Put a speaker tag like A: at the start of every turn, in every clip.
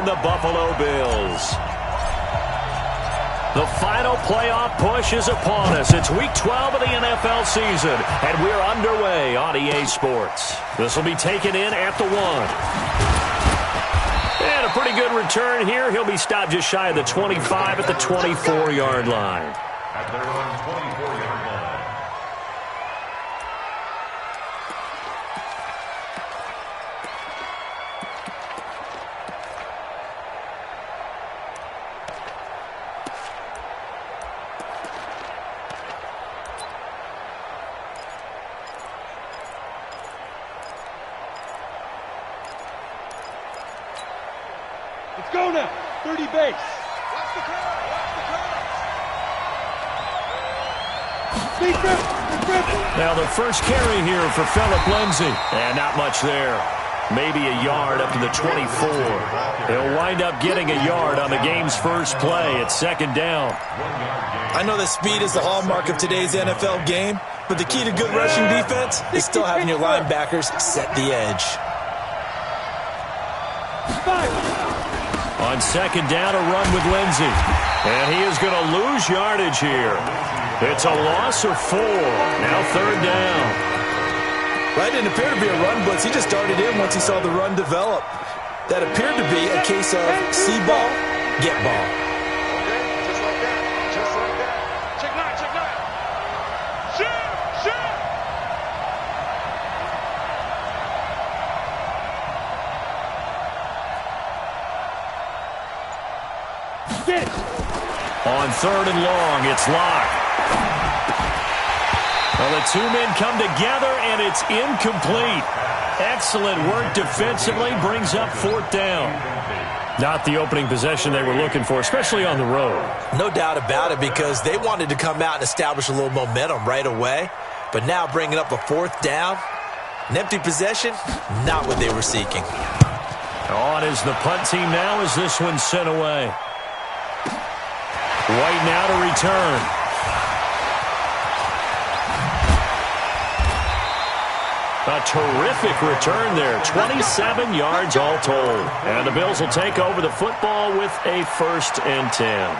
A: and the Buffalo Bills. The final playoff push is upon us. It's Week 12 of the NFL season, and we're underway on EA Sports. This will be taken in at the 1. And a pretty good return here. He'll be stopped just shy of the 25 at the 24-yard line.
B: At their own 24-yard line.
C: Let's go now. 30 base. Watch the curve.
A: Now the first carry here for Phillip Lindsay. And not much there. Maybe a yard up to the 24. He'll wind up getting a yard on the game's first play. It's second down.
D: I know that speed is the hallmark of today's NFL game, but the key to good rushing defense is still having your linebackers set the edge.
A: On second down, a run with Lindsay. And he is going to lose yardage here. It's a loss of 4. Now third down.
D: Right, didn't appear to be a run blitz. He just darted in once he saw the run develop. That appeared to be a case of see ball, get ball.
C: Okay, just like that. Just like that. Check 9, check 9. Shoot! Shoot! Get it!
A: On third and long, it's Locke. Well, the two men come together, and it's incomplete. Excellent work defensively, brings up fourth down. Not the opening possession they were looking for, especially on the road.
D: No doubt about it, because they wanted to come out and establish a little momentum right away. But now bringing up a fourth down, an empty possession, not what they were seeking.
A: On is the punt team now as this one's sent away. White now to return. A terrific return there. 27 yards all told. And the Bills will take over the football with a 1st and 10.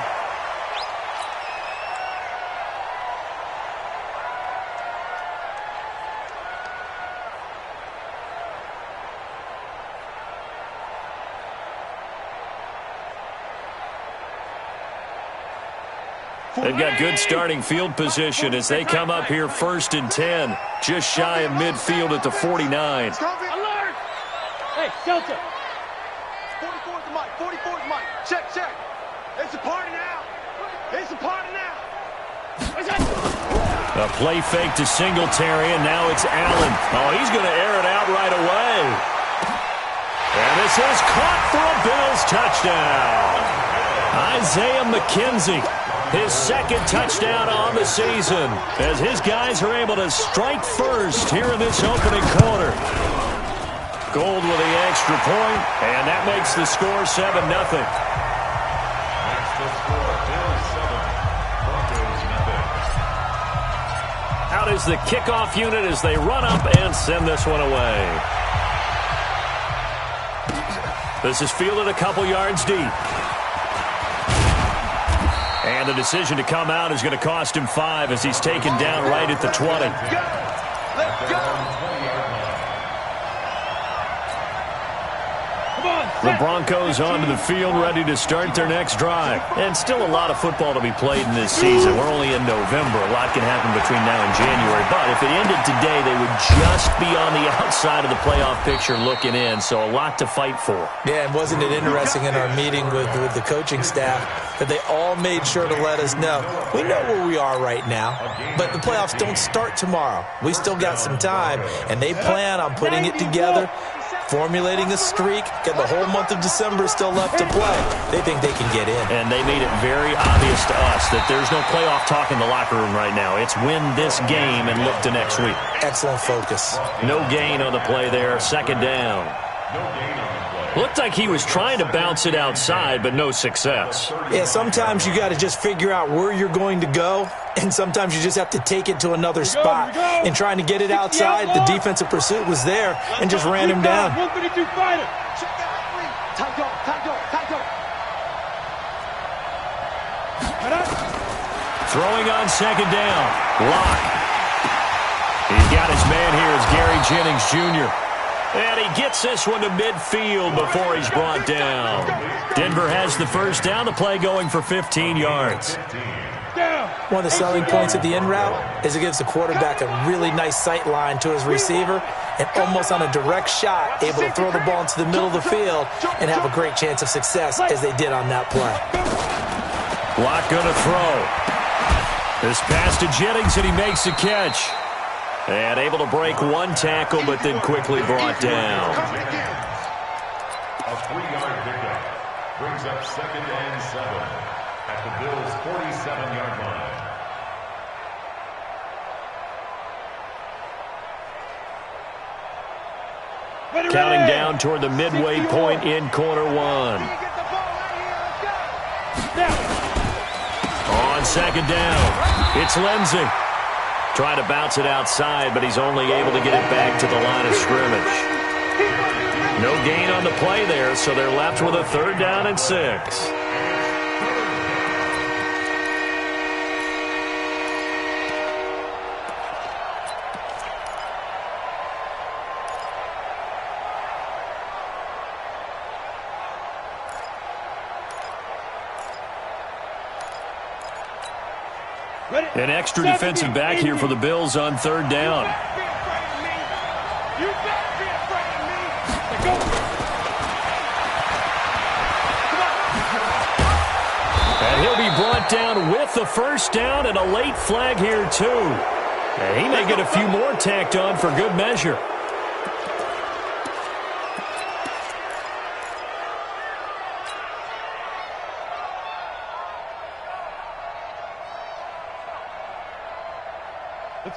A: They've got good starting field position as they come up here 1st and 10. Just shy of midfield at the 49.
C: Alert! Hey, Delta. 44's the mic. 44's the mic. Check, check. It's a party now. It's a party now.
A: A play fake to Singletary, and now it's Allen. Oh, he's going to air it out right away. And this is caught for a Bills touchdown. Isaiah McKenzie. His 2nd touchdown on the season as his guys are able to strike first here in this opening quarter. Gold with the extra point, and that makes the score 7-0.
B: That's the score. Bills 7, Broncos 0.
A: Out is the kickoff unit as they run up and send this one away. This is fielded a couple yards deep. And the decision to come out is going to cost him 5 as he's taken down right at the 20.
C: Let's go!
A: The Broncos onto the field, ready to start their next drive. And still a lot of football to be played in this season. We're only in November. A lot can happen between now and January. But if it ended today, they would just be on the outside of the playoff picture looking in. So a lot to fight for.
D: Yeah, and wasn't it interesting in our meeting with the coaching staff that they all made sure to let us know, we know where we are right now, but the playoffs don't start tomorrow. We still got some time, and they plan on putting it together, formulating a streak, getting the whole month of December still left to play. They think they can get in.
A: And they made it very obvious to us that there's no playoff talk in the locker room right now. It's win this game and look to next week.
D: Excellent focus.
A: No gain on the play there. 2nd down. Looked like he was trying to bounce it outside, but no success.
D: Yeah, sometimes you got to just figure out where you're going to go, and sometimes you just have to take it to another spot. In trying to get it outside, the defensive pursuit was there and just ran him down.
C: 132 fighter. Check out 3. Tight dog, tight dog, tight
A: Throwing on second down. Locke. He's got his man here. It's Gary Jennings Jr. And he gets this one to midfield before he's brought down. Denver has the first down. The play going for 15 yards.
D: One of the selling points of the in route is it gives the quarterback a really nice sight line to his receiver and almost on a direct shot able to throw the ball into the middle of the field and have a great chance of success as they did on that play.
A: Locke going to throw. This pass to Jennings, and he makes the catch. And able to break one tackle, but then quickly brought down.
B: A 3-yard pickup brings up 2nd and 7 at the Bills' 47-yard line.
A: Counting down toward the midway point in quarter one. On second down, it's Lindsey. Trying to bounce it outside, but he's only able to get it back to the line of scrimmage. No gain on the play there, so they're left with a 3rd down and 6. An extra defensive back here for the Bills on 3rd down. And he'll be brought down with the first down and a late flag here too. And he may get a few more tacked on for good measure.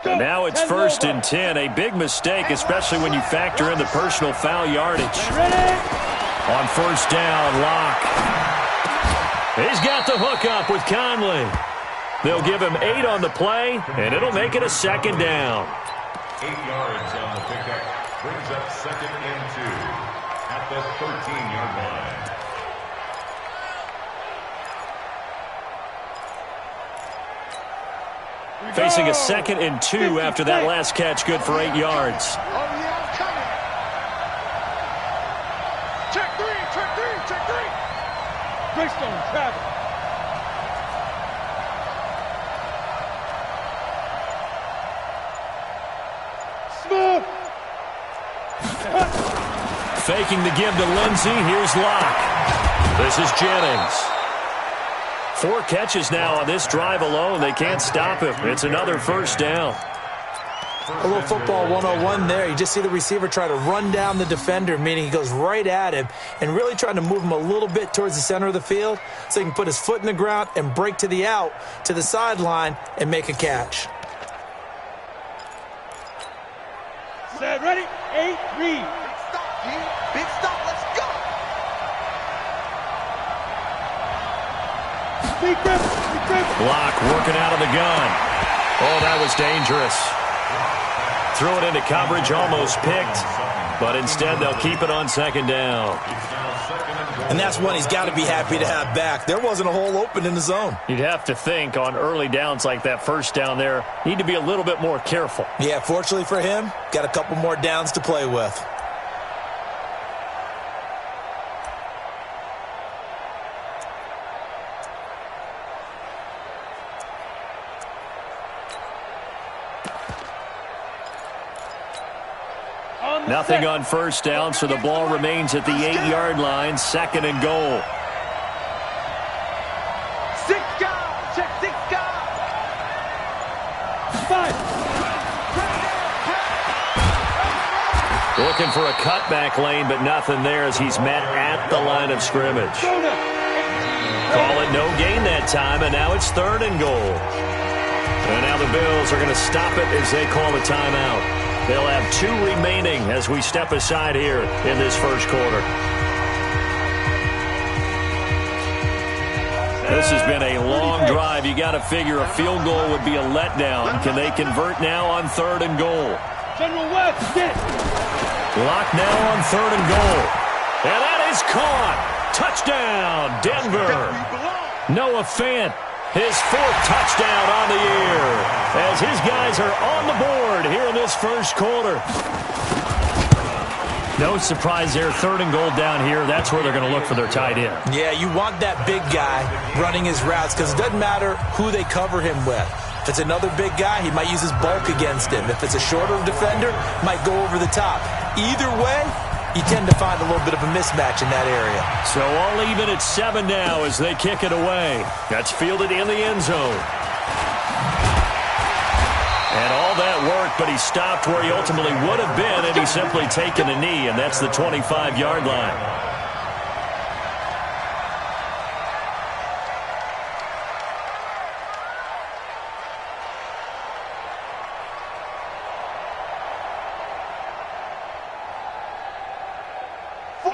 A: And now it's 1st and 10. A big mistake, especially when you factor in the personal foul yardage. On 1st down, Locke. He's got the hook up with Conley. They'll give him 8 on the play, and it'll make it a 2nd down.
B: 8 yards on the pickup brings up 2nd and 2 at the 13-yard line.
A: Facing a 2nd and 2 after that last catch, good for 8 yards.
C: Check three. Greystone, Travis. Smooth.
A: Faking the give to Lindsey. Here's Locke. This is Jennings. 4 catches now on this drive alone. They can't stop him. It's another 1st down.
D: A little football 101 there. You just see the receiver try to run down the defender, meaning he goes right at him and really trying to move him a little bit towards the center of the field so he can put his foot in the ground and break to the out, to the sideline, and make a catch.
C: Set, ready, 8, read.
E: Big stop, let's go.
A: Locke working out of the gun. Oh, that was dangerous. Threw it into coverage, almost picked, but instead they'll keep it on 2nd down.
D: And that's one he's got to be happy to have back. There wasn't a hole open in the zone.
A: You'd have to think on early downs like that 1st down there, need to be a little bit more careful.
D: Yeah, fortunately for him, got a couple more downs to play with.
A: Nothing on 1st down, so the ball remains at the 8-yard line, 2nd and goal.
C: 6 guys, check 6 guys. 5.
A: Looking for a cutback lane, but nothing there as he's met at the line of scrimmage. Call it no gain that time, and now it's 3rd and goal. And now the Bills are going to stop it as they call a timeout. They'll have 2 remaining as we step aside here in this 1st quarter. This has been a long drive. You got to figure a field goal would be a letdown. Can they convert now on 3rd and goal?
C: General West, get it.
A: Locke now on 3rd and goal. And that is caught. Touchdown, Denver. Noah Fant His 4th touchdown on the year as his guys are on the board here in this first quarter. No surprise there, 3rd and goal down here. That's where they're going to look for their tight end.
D: Yeah, you want that big guy running his routes because it doesn't matter who they cover him with. If it's another big guy, he might use his bulk against him. If it's a shorter defender, might go over the top. Either way, you tend to find a little bit of a mismatch in that area.
A: So all even at 7 now as they kick it away. That's fielded in the end zone. And all that work, but he stopped where he ultimately would have been, and he's simply taken a knee, and that's the 25-yard line.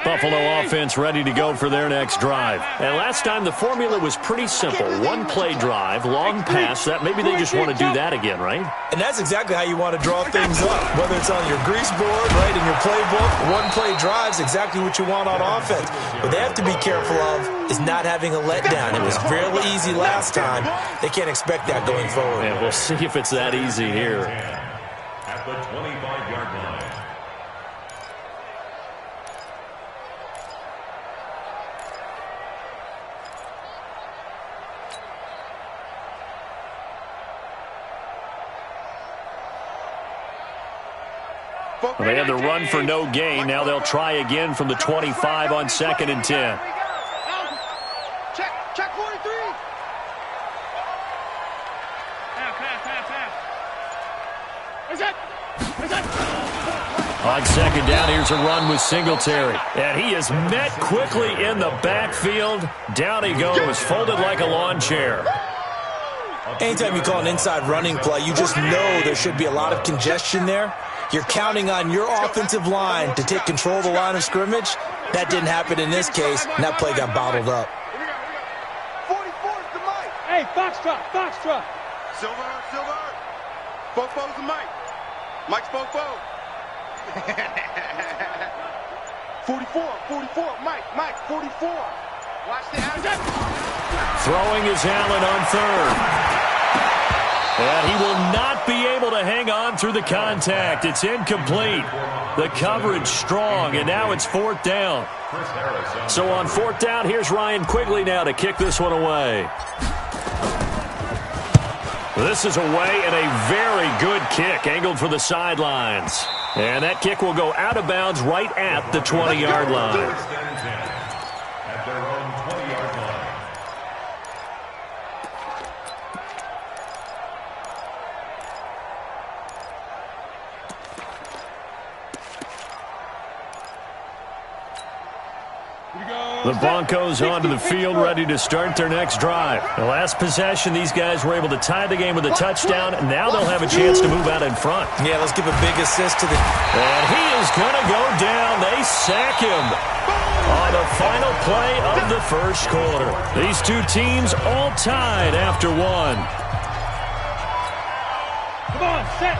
A: Buffalo offense ready to go for their next drive. And last time the formula was pretty simple. One play drive, long pass. That maybe they just want to do that again, right?
D: And that's exactly how you want to draw things up. Whether it's on your grease board, right, in your playbook, one play drive is exactly what you want on offense. What they have to be careful of is not having a letdown. It was fairly easy last time. They can't expect that going forward.
A: And we'll see if it's that easy here.
B: At the 25-yard line.
A: Well, they had the run for no gain. Now they'll try again from the 25 on 2nd and 10.
C: Check 43.
A: On 2nd down, here's a run with Singletary. And he is met quickly in the backfield. Down he goes, folded like a lawn chair.
D: Anytime you call an inside running play, you just know there should be a lot of congestion there. You're counting on your offensive line to take control of the line of scrimmage. That didn't happen in this case, and that play got bottled up.
C: 44 is the mic.
F: Hey, Foxtrot.
C: Silver. Fofo's the mic. Mike's Fofo. 44, Mike, 44. Watch the action.
A: Throwing is Allen on 3rd. And he will not be able to hang on through the contact. It's incomplete. The coverage strong, and now it's 4th down. So on 4th down, here's Ryan Quigley now to kick this one away. This is away and a very good kick, angled for the sidelines. And that kick will go out of bounds right at the 20-yard line.
B: At their own 20-yard line.
A: The Broncos onto the field, ready to start their next drive. The last possession, these guys were able to tie the game with a touchdown, and now they'll have a chance to move out in front.
D: Yeah, let's give a big assist to the...
A: And he is going to go down. They sack him on the final play of the first quarter. These two teams all tied after one.
F: Come on, set.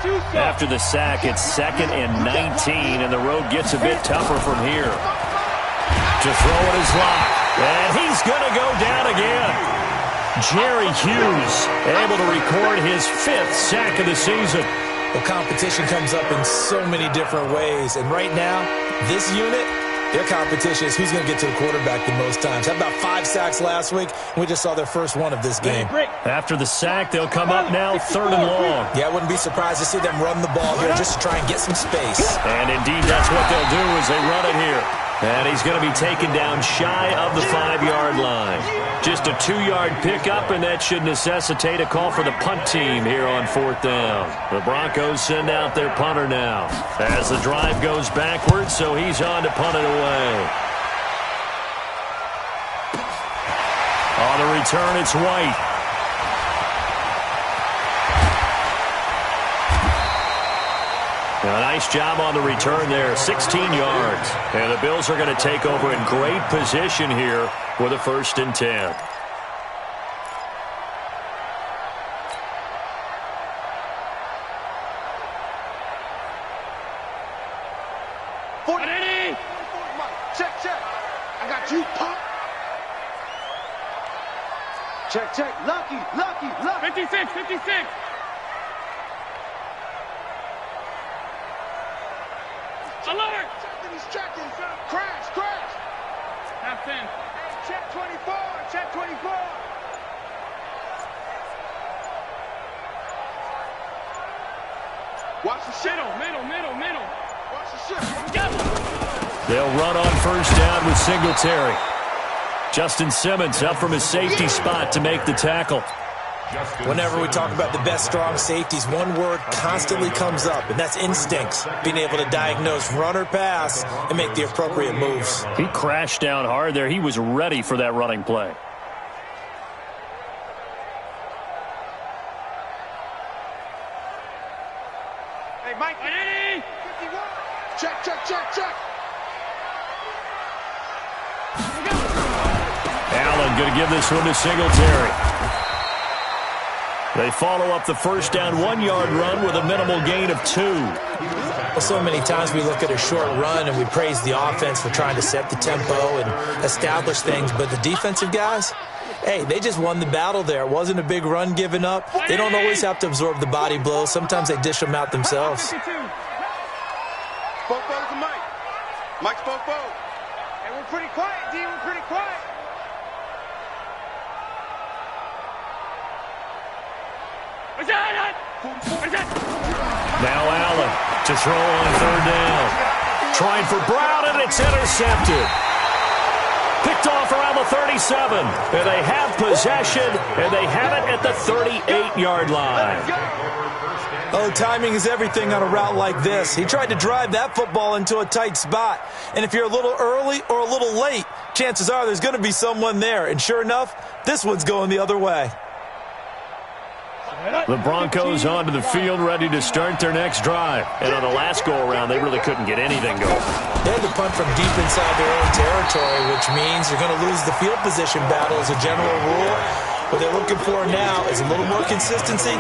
F: 10-2 set.
A: After the sack, it's 2nd and 19, and the road gets a bit tougher from here. To throw it is locked, and he's going to go down again. Jerry Hughes able to record his 5th sack of the season.
D: Well, competition comes up in so many different ways, and right now, this unit, their competition is who's going to get to the quarterback the most times. Had about 5 sacks last week, and we just saw their first one of this game.
A: After the sack, they'll come up now 3rd and long.
D: Yeah, I wouldn't be surprised to see them run the ball here just to try and get some space.
A: And indeed, that's what they'll do as they run it here. And he's going to be taken down shy of the 5-yard line. Just a 2-yard pickup, and that should necessitate a call for the punt team here on 4th down. The Broncos send out their punter now as the drive goes backwards, so he's on to punt it away. On the return, it's White. A nice job on the return there, 16 yards. And the Bills are going to take over in great position here with a 1st and 10.
C: Check. I got you, pop. Check, check. Lucky.
F: 56, 56. Alert!
C: He's checking. Crash.
F: Half 10.
C: Check 24. Watch the shit.
F: Middle.
C: Watch the shit.
F: Go!
A: They'll run on first down with Singletary. Justin Simmons up from his safety spot to make the tackle.
D: Whenever we talk about the best strong safeties, one word constantly comes up, and that's instincts. Being able to diagnose run or pass and make the appropriate moves.
A: He crashed down hard there. He was ready for that running play.
C: Hey, Mike.
F: Ready?
C: 51. Check.
A: Allen going to give this one to Singletary. They follow up the first down 1-yard run with a minimal gain of 2.
D: Well, so many times we look at a short run and we praise the offense for trying to set the tempo and establish things, but the defensive guys, hey, they just won the battle there. It wasn't a big run given up. They don't always have to absorb the body blows. Sometimes they dish them out themselves.
F: 52.
C: Fofo to Mike. Mike's Fofo. Hey, we're pretty quiet, D. We're pretty quiet.
F: What's that?
A: Now Allen to throw on third down. Trying for Brown, and it's intercepted. Picked off around the 37. And they have possession, and they have it at the 38-yard line.
D: Oh, timing is everything on a route like this. He tried to drive that football into a tight spot. And if you're a little early or a little late, chances are there's going to be someone there. And sure enough, this one's going the other way.
A: The Broncos onto the field, ready to start their next drive. And on the last go-around, they really couldn't get anything going.
D: They had to punt from deep inside their own territory, which means you're going to lose the field position battle as a general rule. What they're looking for now is a little more consistency,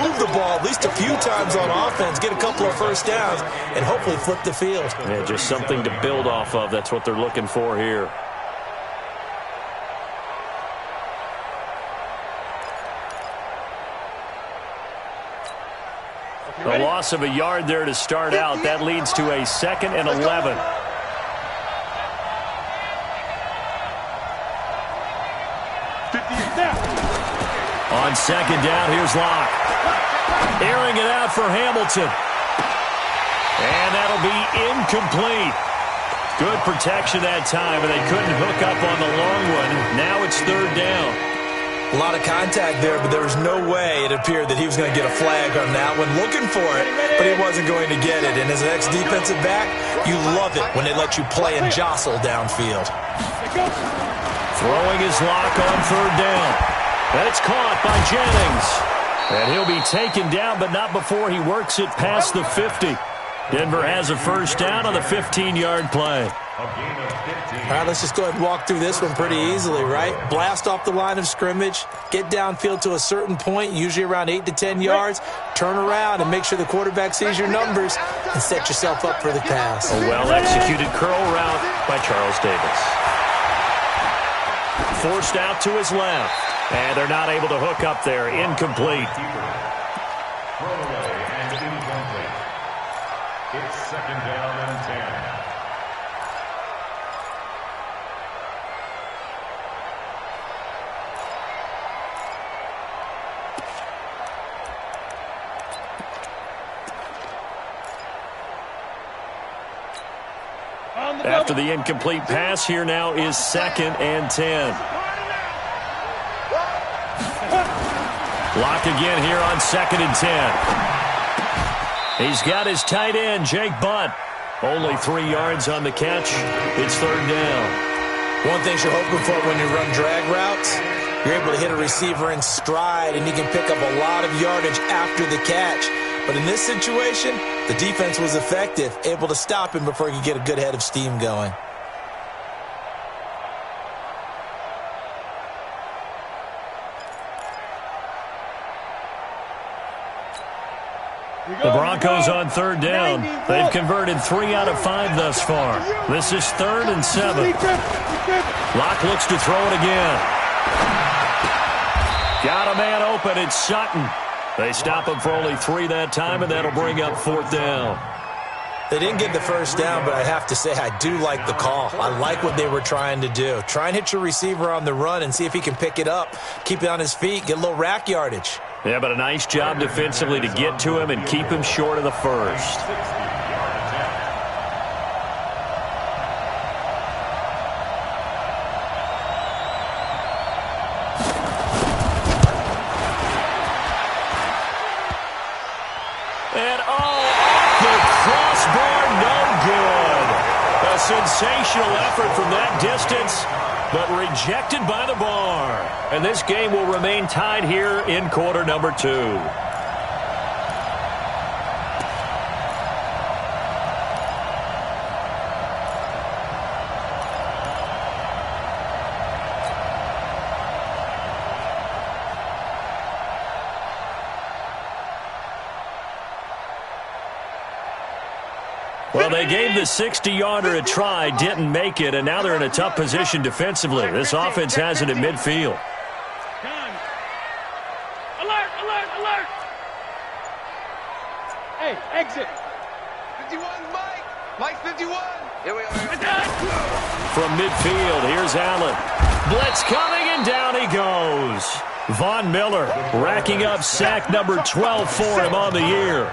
D: move the ball at least a few times on offense, get a couple of first downs, and hopefully flip the field.
A: Yeah, just something to build off of. That's what they're looking for here. The loss of a yard there to start out. That leads to a 2nd and 11. On second down, here's Locke. Airing it out for Hamilton. And that'll be incomplete. Good protection that time, and they couldn't hook up on the long one. Now it's third down.
D: A lot of contact there, but there was no way it appeared that he was going to get a flag on that one. Looking for it, but he wasn't going to get it. And as an ex-defensive back, you love it when they let you play and jostle downfield.
A: Throwing his Locke on third down. And it's caught by Jennings. And he'll be taken down, but not before he works it past the 50. Denver has a first down on the 15-yard play.
D: All right, let's just go ahead and walk through this one pretty easily, right? Blast off the line of scrimmage, get downfield to a certain point, usually around 8 to 10 yards, turn around and make sure the quarterback sees your numbers and set yourself up for the pass.
A: A well-executed curl route by Charles Davis. Forced out to his left, and they're not able to hook up there. Incomplete.
B: Throwaway and incomplete. It's 2nd down and 10.
A: After the incomplete pass, here now is 2nd and 10. Lock again here on 2nd and 10. He's got his tight end, Jake Butt. Only 3 yards on the catch. It's third down.
D: One thing you're hoping for when you run drag routes, you're able to hit a receiver in stride, and you can pick up a lot of yardage after the catch. But in this situation, the defense was effective, able to stop him before he could get a good head of steam going.
A: The Broncos on third down. They've converted 3 out of 5 thus far. This is 3rd and 7. Locke looks to throw it again. Got a man open. It's Sutton. They stop him for only 3 that time, and that'll bring up 4th down.
D: They didn't get the first down, but I have to say I do like the call. I like what they were trying to do. Try and hit your receiver on the run and see if he can pick it up, keep it on his feet, get a little rack yardage.
A: Yeah, but a nice job defensively to get to him and keep him short of the first. Sensational effort from that distance, but rejected by the bar. And this game will remain tied here in quarter number 2. Well, they gave the 60-yarder a try, didn't make it, and now they're in a tough position defensively. This offense has it at midfield.
F: Alert, alert, alert!
C: Hey, exit. 51, Mike. Mike 51. Here we are.
A: From midfield, here's Allen. Blitz coming, and down he goes. Von Miller racking up sack number 12 for him on the year.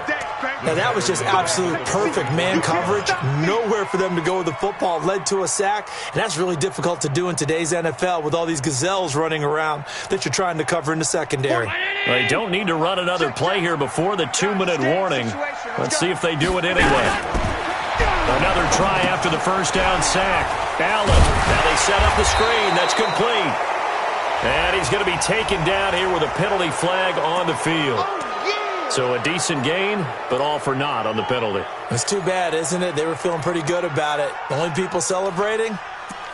D: Now, that was just absolute perfect man coverage. Nowhere for them to go with the football. Led to a sack, and that's really difficult to do in today's NFL with all these gazelles running around that you're trying to cover in the secondary.
A: They don't need to run another play here before the 2-minute warning. Let's see if they do it anyway. Another try after the first down sack. Allen. Now they set up the screen. That's complete. And he's going to be taken down here with a penalty flag on the field. So a decent gain, but all for naught on the penalty.
D: It's too bad, isn't it? They were feeling pretty good about it. The only people celebrating,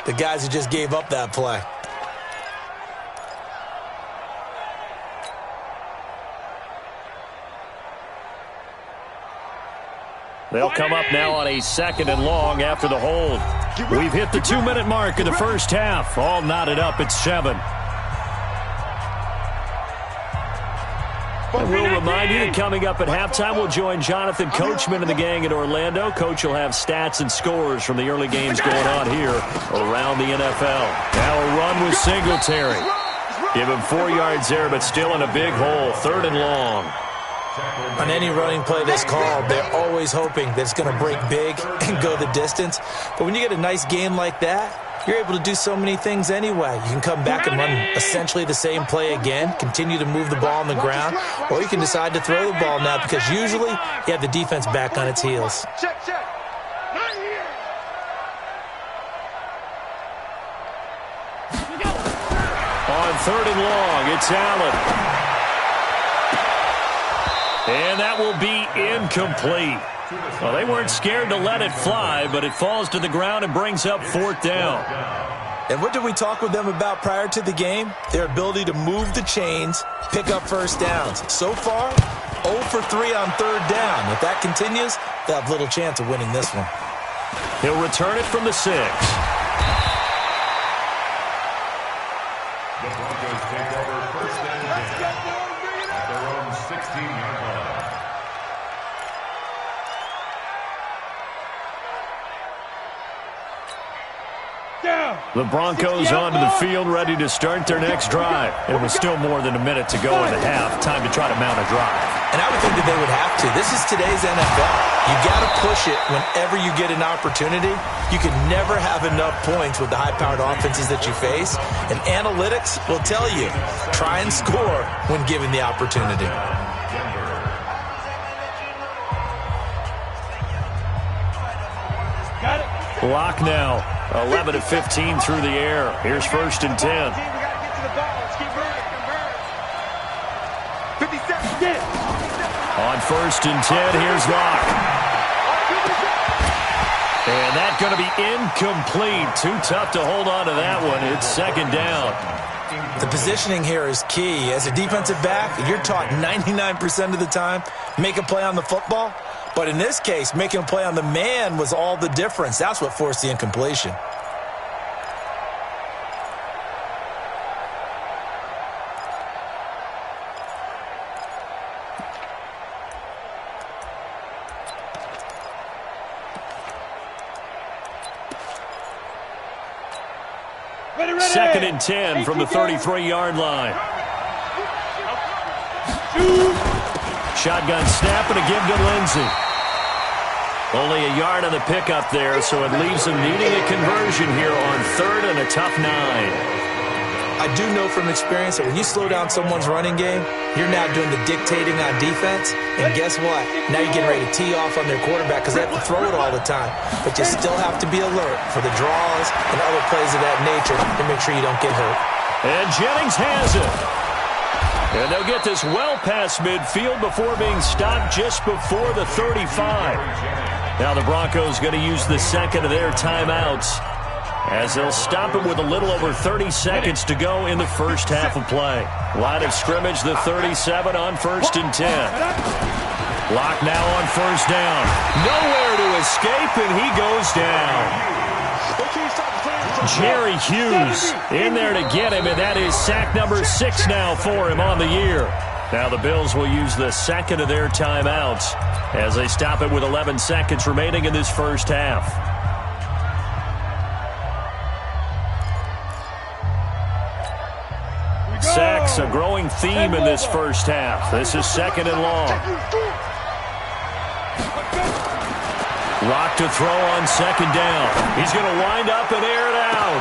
D: the guys who just gave up that play.
A: They'll come up now on a 2nd and long after the hold. We've hit the 2-minute mark in the first half. All knotted up at 7. And we'll remind you that coming up at halftime, we'll join Jonathan Coachman and the gang in Orlando. Coach will have stats and scores from the early games going on here around the NFL. Now a run with Singletary. Give him 4 yards there, but still in a big hole. 3rd and long.
D: On any running play that's called, they're always hoping that it's going to break big and go the distance. But when you get a nice game like that, you're able to do so many things anyway. You can come back and run essentially the same play again, continue to move the ball on the ground, or you can decide to throw the ball now because usually you have the defense back on its heels.
C: Check, check.
A: On 3rd and long, it's Allen. And that will be incomplete. Well, they weren't scared to let it fly, but it falls to the ground and brings up 4th down.
D: And what did we talk with them about prior to the game? Their ability to move the chains, pick up first downs. So far, 0 for 3 on 3rd down. If that continues, they'll have little chance of winning this one.
A: He'll return it from the 6.
B: The Broncos take over 1st and 10 at their own 16-yard line.
A: The Broncos onto the field, ready to start their next drive. It was still more than a minute to go in the half. Time to try to mount a drive.
D: And I would think that they would have to. This is today's NFL. You got to push it whenever you get an opportunity. You can never have enough points with the high-powered offenses that you face. And analytics will tell you, try and score when given the opportunity.
C: Got it.
A: Lock now. 11 of 15 through the air. Here's 1st and 10.
C: We got to get to the ball. Let's keep moving. 57. Get it.
A: On 1st and 10, here's Locke. And that's going to be incomplete. Too tough to hold on to that one. It's 2nd down.
D: The positioning here is key. As a defensive back, you're taught 99% of the time, make a play on the football. But in this case, making a play on the man was all the difference. That's what forced the incompletion.
A: 2nd and 10 from the 33-yard line. Shotgun snap and a give to Lindsey. Only a yard on the pickup there, so it leaves them needing a conversion here on 3rd and a tough 9.
D: I do know from experience that when you slow down someone's running game, you're now doing the dictating on defense. And guess what? Now you're getting ready to tee off on their quarterback because they have to throw it all the time. But you still have to be alert for the draws and other plays of that nature to make sure you don't get hurt.
A: And Jennings has it. And they'll get this well past midfield before being stopped just before the 35. Now the Broncos going to use the second of their timeouts, as they'll stop it with a little over 30 seconds to go in the first half of play. Line of scrimmage, the 37 on 1st and 10. Lock now on 1st down. Nowhere to escape, and he goes down. Jerry Hughes in there to get him, and that is sack number 6 now for him on the year. Now the Bills will use the second of their timeouts as they stop it with 11 seconds remaining in this first half. Sacks, a growing theme in this first half. This is 2nd and long. Rock to throw on 2nd down. He's going to wind up and air it out.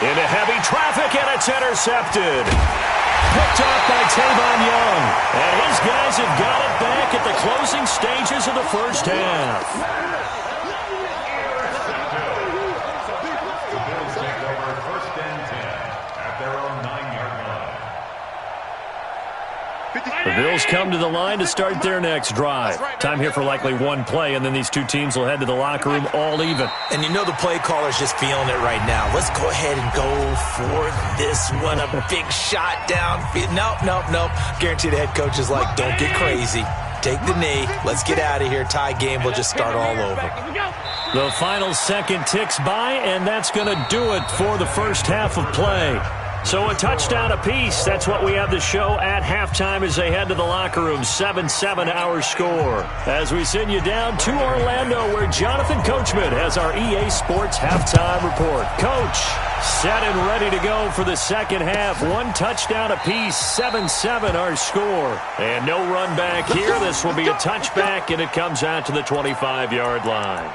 A: Into heavy traffic, and it's intercepted. Picked off by Tavon Young. And his guys have got it back at the closing stages of the first half. The Bills come to the line to start their next drive. Time here for likely one play, and then these two teams will head to the locker room all even.
D: And you know the play caller's just feeling it right now. Let's go ahead and go for this one. A big shot downfield. Nope. Guaranteed the head coach is like, don't get crazy. Take the knee. Let's get out of here. Tie game. We'll just start all over.
A: The final second ticks by, and that's going to do it for the first half of play. So a touchdown apiece. That's what we have to show at halftime as they head to the locker room. 7-7 our score. As we send you down to Orlando, where Jonathan Coachman has our EA Sports halftime report. Coach, set and ready to go for the second half. One touchdown apiece. 7-7 our score. And no run back here. This will be a touchback, and it comes out to the 25-yard line.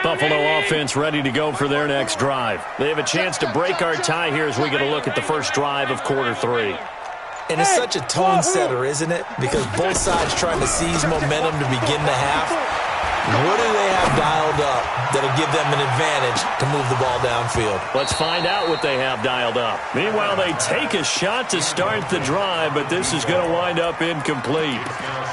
A: Buffalo offense ready to go for their next drive. They have a chance to break our tie here as we get a look at the first drive of quarter 3.
D: And it's such a tone setter, isn't it? Because both sides trying to seize momentum to begin the half. What do they have dialed up that'll give them an advantage to move the ball downfield?
A: Let's find out what they have dialed up. Meanwhile, they take a shot to start the drive, but this is going to wind up incomplete.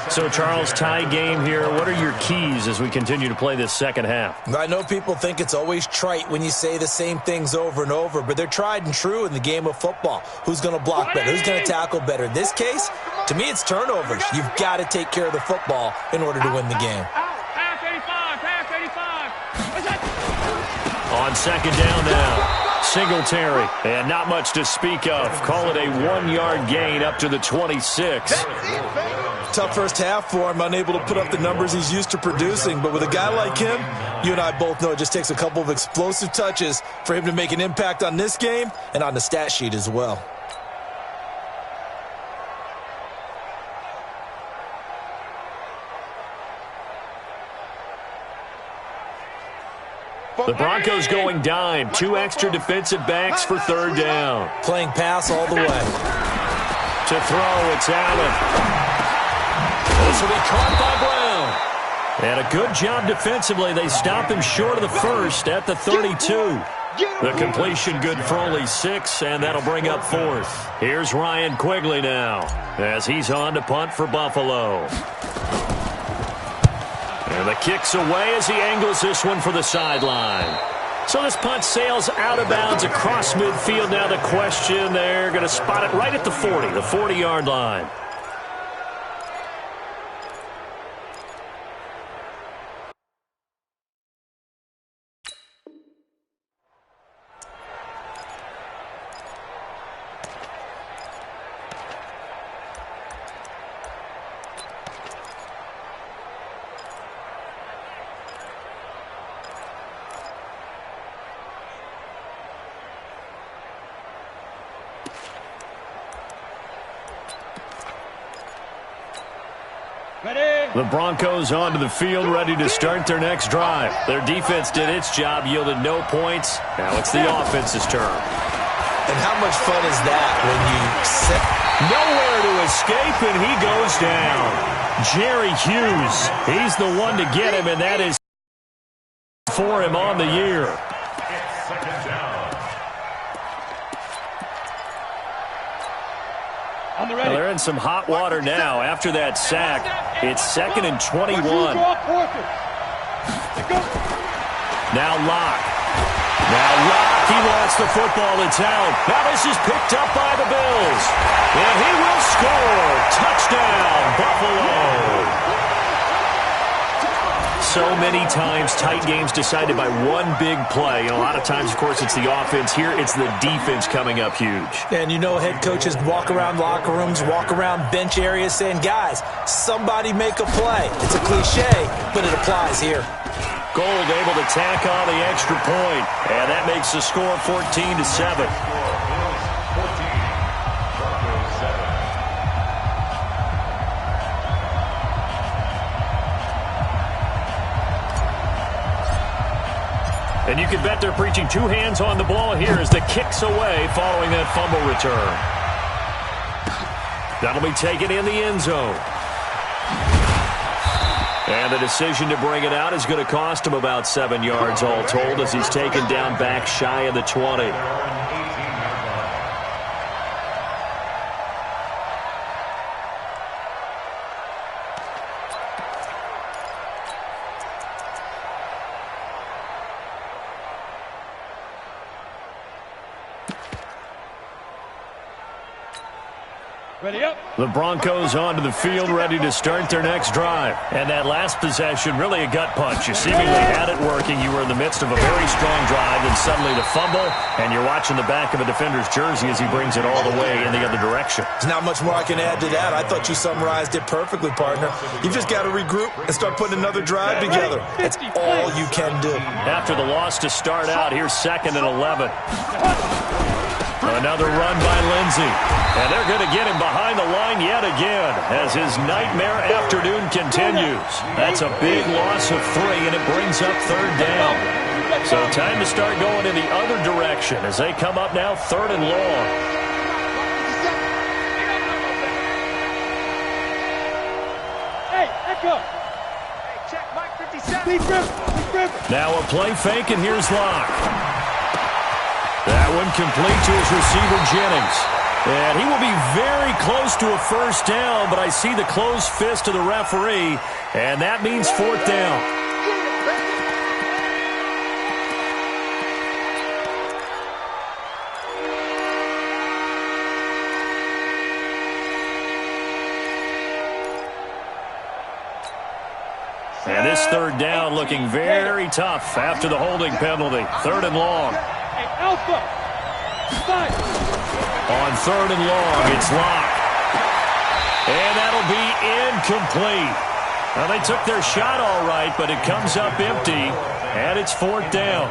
A: So, Charles, tie game here. What are your keys as we continue to play this second half?
D: I know people think it's always trite when you say the same things over and over, but they're tried and true in the game of football. Who's going to block better? Who's going to tackle better? In this case, to me, it's turnovers. You've got to take care of the football in order to win the game.
A: On second down now, Singletary, and not much to speak of. Call it a 1-yard gain up to the 26.
D: Tough first half for him, unable to put up the numbers he's used to producing. But with a guy like him, you and I both know it just takes a couple of explosive touches for him to make an impact on this game and on the stat sheet as well.
A: The Broncos going dime. 2 extra defensive backs for third down.
D: Playing pass all the way.
A: To throw, it's Allen. This will be caught by Brown. And a good job defensively. They stop him short of the first at the 32. The completion good for only 6, and that'll bring up 4th. Here's Ryan Quigley now as he's on to punt for Buffalo. And the kick's away as he angles this one for the sideline. So this punt sails out of bounds across midfield. Now the question, they're going to spot it right at the 40, the 40-yard line. The Broncos onto the field, ready to start their next drive. Their defense did its job, yielded no points. Now it's the offense's turn.
D: And how much fun is that when you set...
A: Nowhere to escape, and he goes down. Jerry Hughes, he's the one to get him, and that is for him on the year.
B: It's second down.
A: Well, they're in some hot water now. After that sack, it's 2nd and 21. Now Locke. He wants the football. It's out. Now this is picked up by the Bills. And he will score. Touchdown, Buffalo. So many times, tight games decided by one big play. And a lot of times, of course, it's the offense. Here, it's the defense coming up huge.
D: And you know head coaches walk around locker rooms, walk around bench areas saying, guys, somebody make a play. It's a cliche, but it applies here.
A: Gold able to tack on the extra point. And that makes the score 14-7. And you can bet they're preaching two hands on the ball here as the kick's away following that fumble return. That'll be taken in the end zone. And the decision to bring it out is going to cost him about 7 yards all told as he's taken down back shy of the 20.
F: Ready up.
A: The Broncos onto the field, ready to start their next drive. And that last possession, really a gut punch. You seemingly had it working. You were in the midst of a very strong drive, and suddenly the fumble, and you're watching the back of a defender's jersey as he brings it all the way in the other direction.
D: There's not much more I can add to that. I thought you summarized it perfectly, partner. You've just got to regroup and start putting another drive together. That's all you can do.
A: After the loss to start out, here's 2nd and 11. Another run by Lindsey. And they're going to get him behind the line yet again as his nightmare afternoon continues. That's a big loss of 3, and it brings up 3rd down. So time to start going in the other direction as they come up now 3rd and long.
F: Hey, echo.
C: Hey, check, Mike 57.
F: Big river.
A: Now a play fake, and here's Locke. That one complete to his receiver, Jennings. And he will be very close to a first down, but I see the closed fist of the referee, and that means 4th down. And this 3rd down looking very tough after the holding penalty. 3rd and long.
F: Hey, Alpha. Five.
A: On 3rd and long, it's Locke. And that'll be incomplete. Now, they took their shot all right, but it comes up empty, and it's 4th down.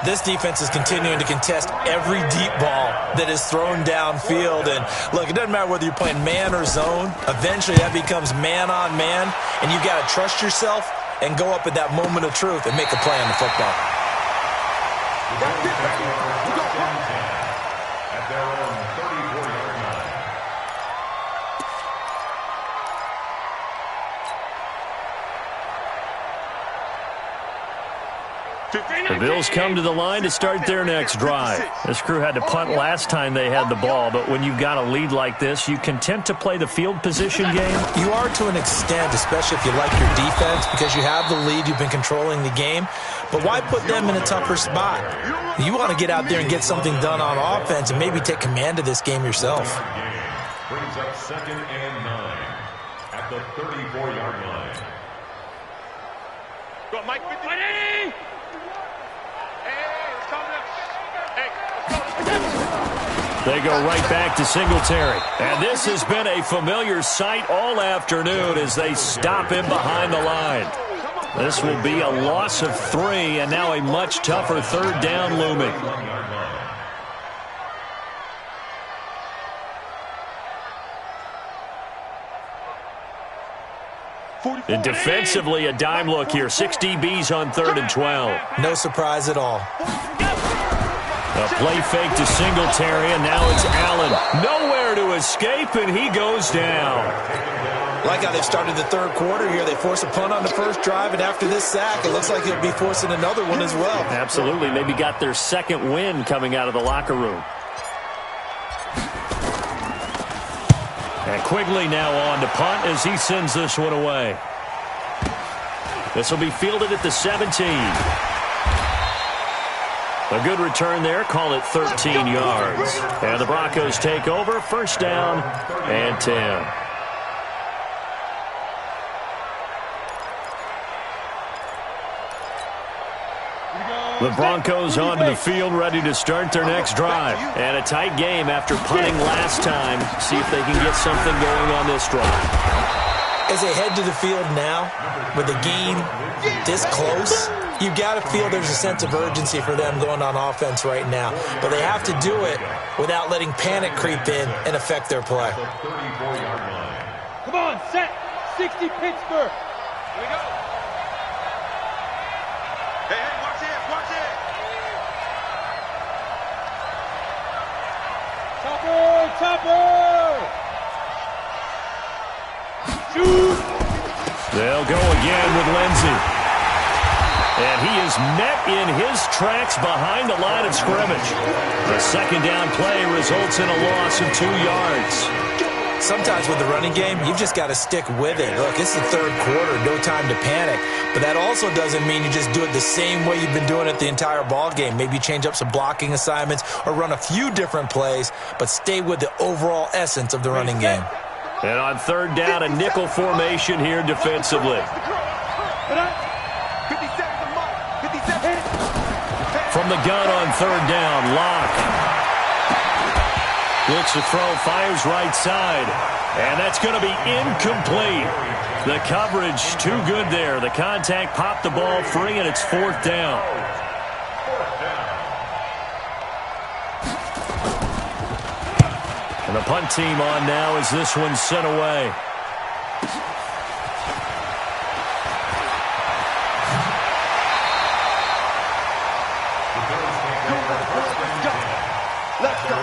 D: This defense is continuing to contest every deep ball that is thrown downfield. And, look, it doesn't matter whether you're playing man or zone. Eventually, that becomes man on man, and you've got to trust yourself and go up at that moment of truth and make a play on the football.
B: At their own 34-yard line.
A: The Bills come to the line to start their next drive. This crew had to punt last time they had the ball, but when you've got a lead like this, you content to play the field position game?
D: You are to an extent, especially if you like your defense, because you have the lead, you've been controlling the game. But why put them in a tougher spot? You want to get out there and get something done on offense and maybe take command of this game yourself.
B: Brings up 2nd and 9 at the 34-yard line.
C: Go, Mike 50.
F: Ready.
A: They go right back to Singletary. And this has been a familiar sight all afternoon as they stop him behind the line. This will be a loss of 3, and now a much tougher 3rd down looming. And defensively, a dime look here. 6 DBs on 3rd and 12.
D: No surprise at all.
A: A play fake to Singletary, and now it's Allen. Nowhere to escape, and he goes down.
D: Like how they've started the 3rd quarter here. They force a punt on the first drive, and after this sack, it looks like they'll be forcing another one as well.
A: Absolutely. Maybe got their 2nd win coming out of the locker room. And Quigley now on to punt as he sends this one away. This will be fielded at the 17. A good return there. Call it 13 yards. And the Broncos take over. 1st down and 10. The Broncos onto the field, ready to start their next drive. And a tight game after punting last time. See if they can get something going on this drive.
D: As they head to the field now, with the game this close, you've got to feel there's a sense of urgency for them going on offense right now. But they have to do it without letting panic creep in and affect their play.
F: Come on, set. 60 Pittsburgh.
C: Here we go. Hey, watch it, watch it.
F: Topper. Shoot.
A: They'll go again with Lindsey. And he is met in his tracks behind the line of scrimmage. The 2nd down play results in a loss of 2 yards.
D: Sometimes with the running game, you've just got to stick with it. Look, it's the 3rd quarter, no time to panic. But that also doesn't mean you just do it the same way you've been doing it the entire ball game. Maybe change up some blocking assignments or run a few different plays, but stay with the overall essence of the running game.
A: And on 3rd down, a nickel formation here defensively.
C: 50 seconds a month. 50 seconds.
A: From the gun on 3rd down, Locke. Looks to throw, fires right side. And that's going to be incomplete. The coverage too good there. The contact popped the ball free, and it's 4th down. And the punt team on now as this one's sent away.
C: Let's go.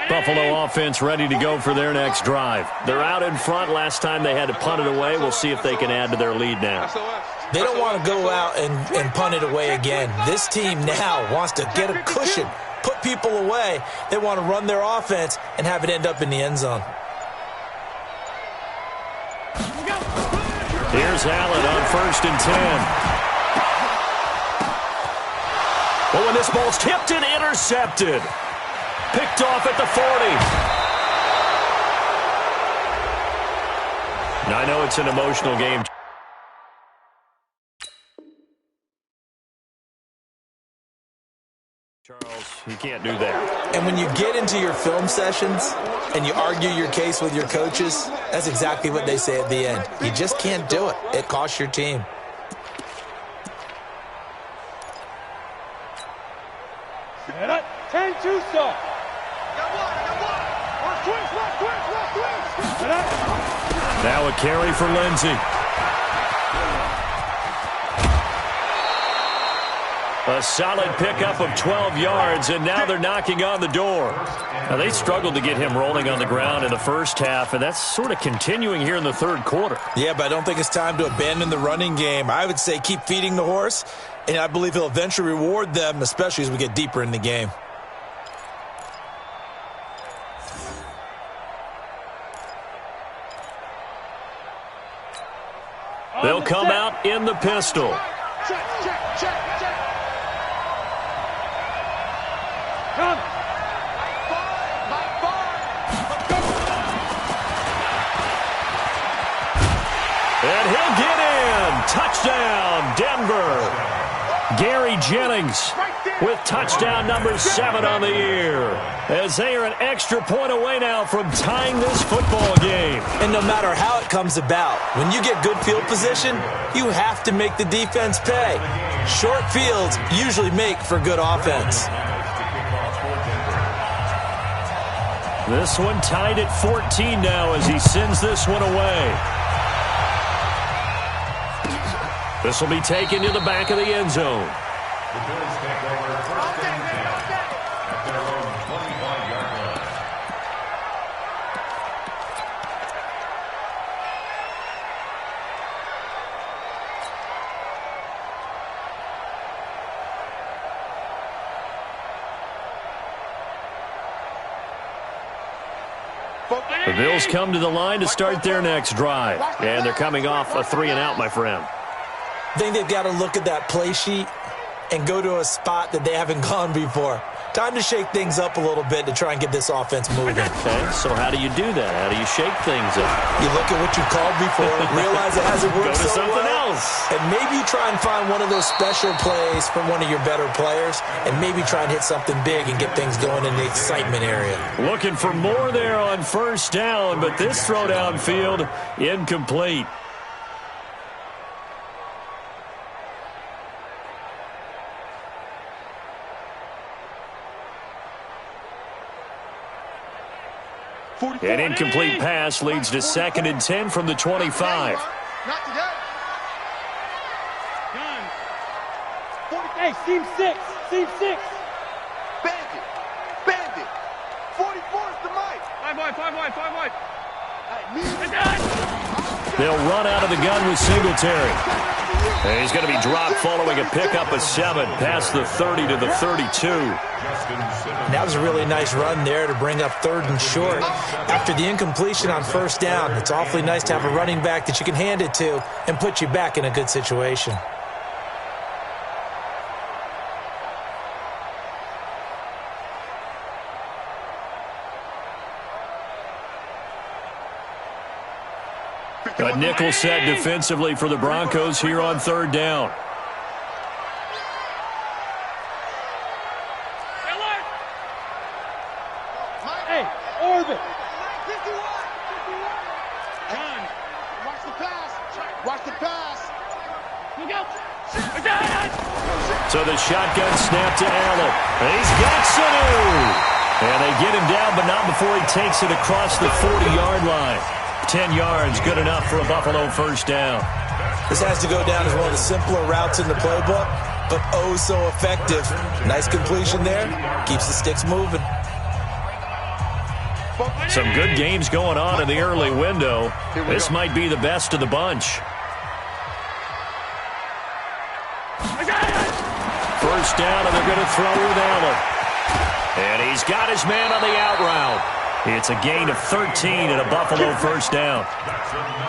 A: Buffalo offense ready to go for their next drive. They're out in front. Last time they had to punt it away. We'll see if they can add to their lead now.
D: They don't want to go out and punt it away again. This team now wants to get a cushion, put people away. They want to run their offense and have it end up in the end zone.
A: Here's Allen on 1st and 10. But when this ball's tipped and intercepted. Picked off at the 40. Now, I know it's an emotional game. Charles, you can't do that.
D: And when you get into your film sessions and you argue your case with your coaches, that's exactly what they say at the end. You just can't do it. It costs your team.
F: Set up. 10-2 stop.
A: Now a carry for Lindsey. A solid pickup of 12 yards, and now they're knocking on the door. Now, they struggled to get him rolling on the ground in the first half, and that's sort of continuing here in the 3rd quarter.
D: Yeah, but I don't think it's time to abandon the running game. I would say keep feeding the horse, and I believe he'll eventually reward them, especially as we get deeper in the game.
A: They'll come out in the pistol.
C: Check.
F: Come.
A: And he'll get in. Touchdown, Denver. Gary Jennings.
C: Right there.
A: with touchdown number 7 on the year. As they are an extra point away now from tying this football game.
D: And no matter how it comes about, when you get good field position, you have to make the defense pay. Short fields usually make for good offense.
A: This one tied at 14 now as he sends this one away. This will be taken to the back of the end zone.
B: The Bills take over first and 10 at their own 25-yard line.
A: The Bills come to the line to start their next drive. And they're coming off a 3-and-out, my friend.
D: I think they've got to look at that play sheet and go to a spot that they haven't gone before. Time to shake things up a little bit to try and get this offense moving.
A: Okay, so how do you do that? How do you shake things up?
D: You look at what you called before, realize it hasn't worked
A: Go to
D: so
A: something
D: well,
A: else.
D: and maybe try and find one of those special plays from one of your better players, and maybe try and hit something big and get things going in the excitement area.
A: Looking for more there on first down, but this throw downfield incomplete. An incomplete pass leads to 2nd and 10 from the 25.
C: Not today.
F: Hey, seam 6. Seam 6.
C: Bandit. Bandit. 44 is the mic.
F: 5 wide.
A: They'll run out of the gun with Singletary. And he's going to be dropped following a pickup of 7 past the 30 to the 32.
D: That was a really nice run there to bring up 3rd and short. After the incompletion on first down, it's awfully nice to have a running back that you can hand it to and put you back in a good situation.
A: A nickel set defensively for the Broncos here on 3rd down.
F: Hey, orbit.
C: Watch the pass. Watch the pass.
F: Look out.
A: So the shotgun snap to Allen. And he's got Sanu. And they get him down, but not before he takes it across the 40-yard line. 10 yards, good enough for a Buffalo first down.
D: This has to go down as one of the simpler routes in the playbook, but oh so effective. Nice completion there. Keeps the sticks moving.
A: Some good games going on in the early window. This might be the best of the bunch. First down, and they're going to throw with Allen. And he's got his man on the out route. It's a gain of 13 and a Buffalo first down.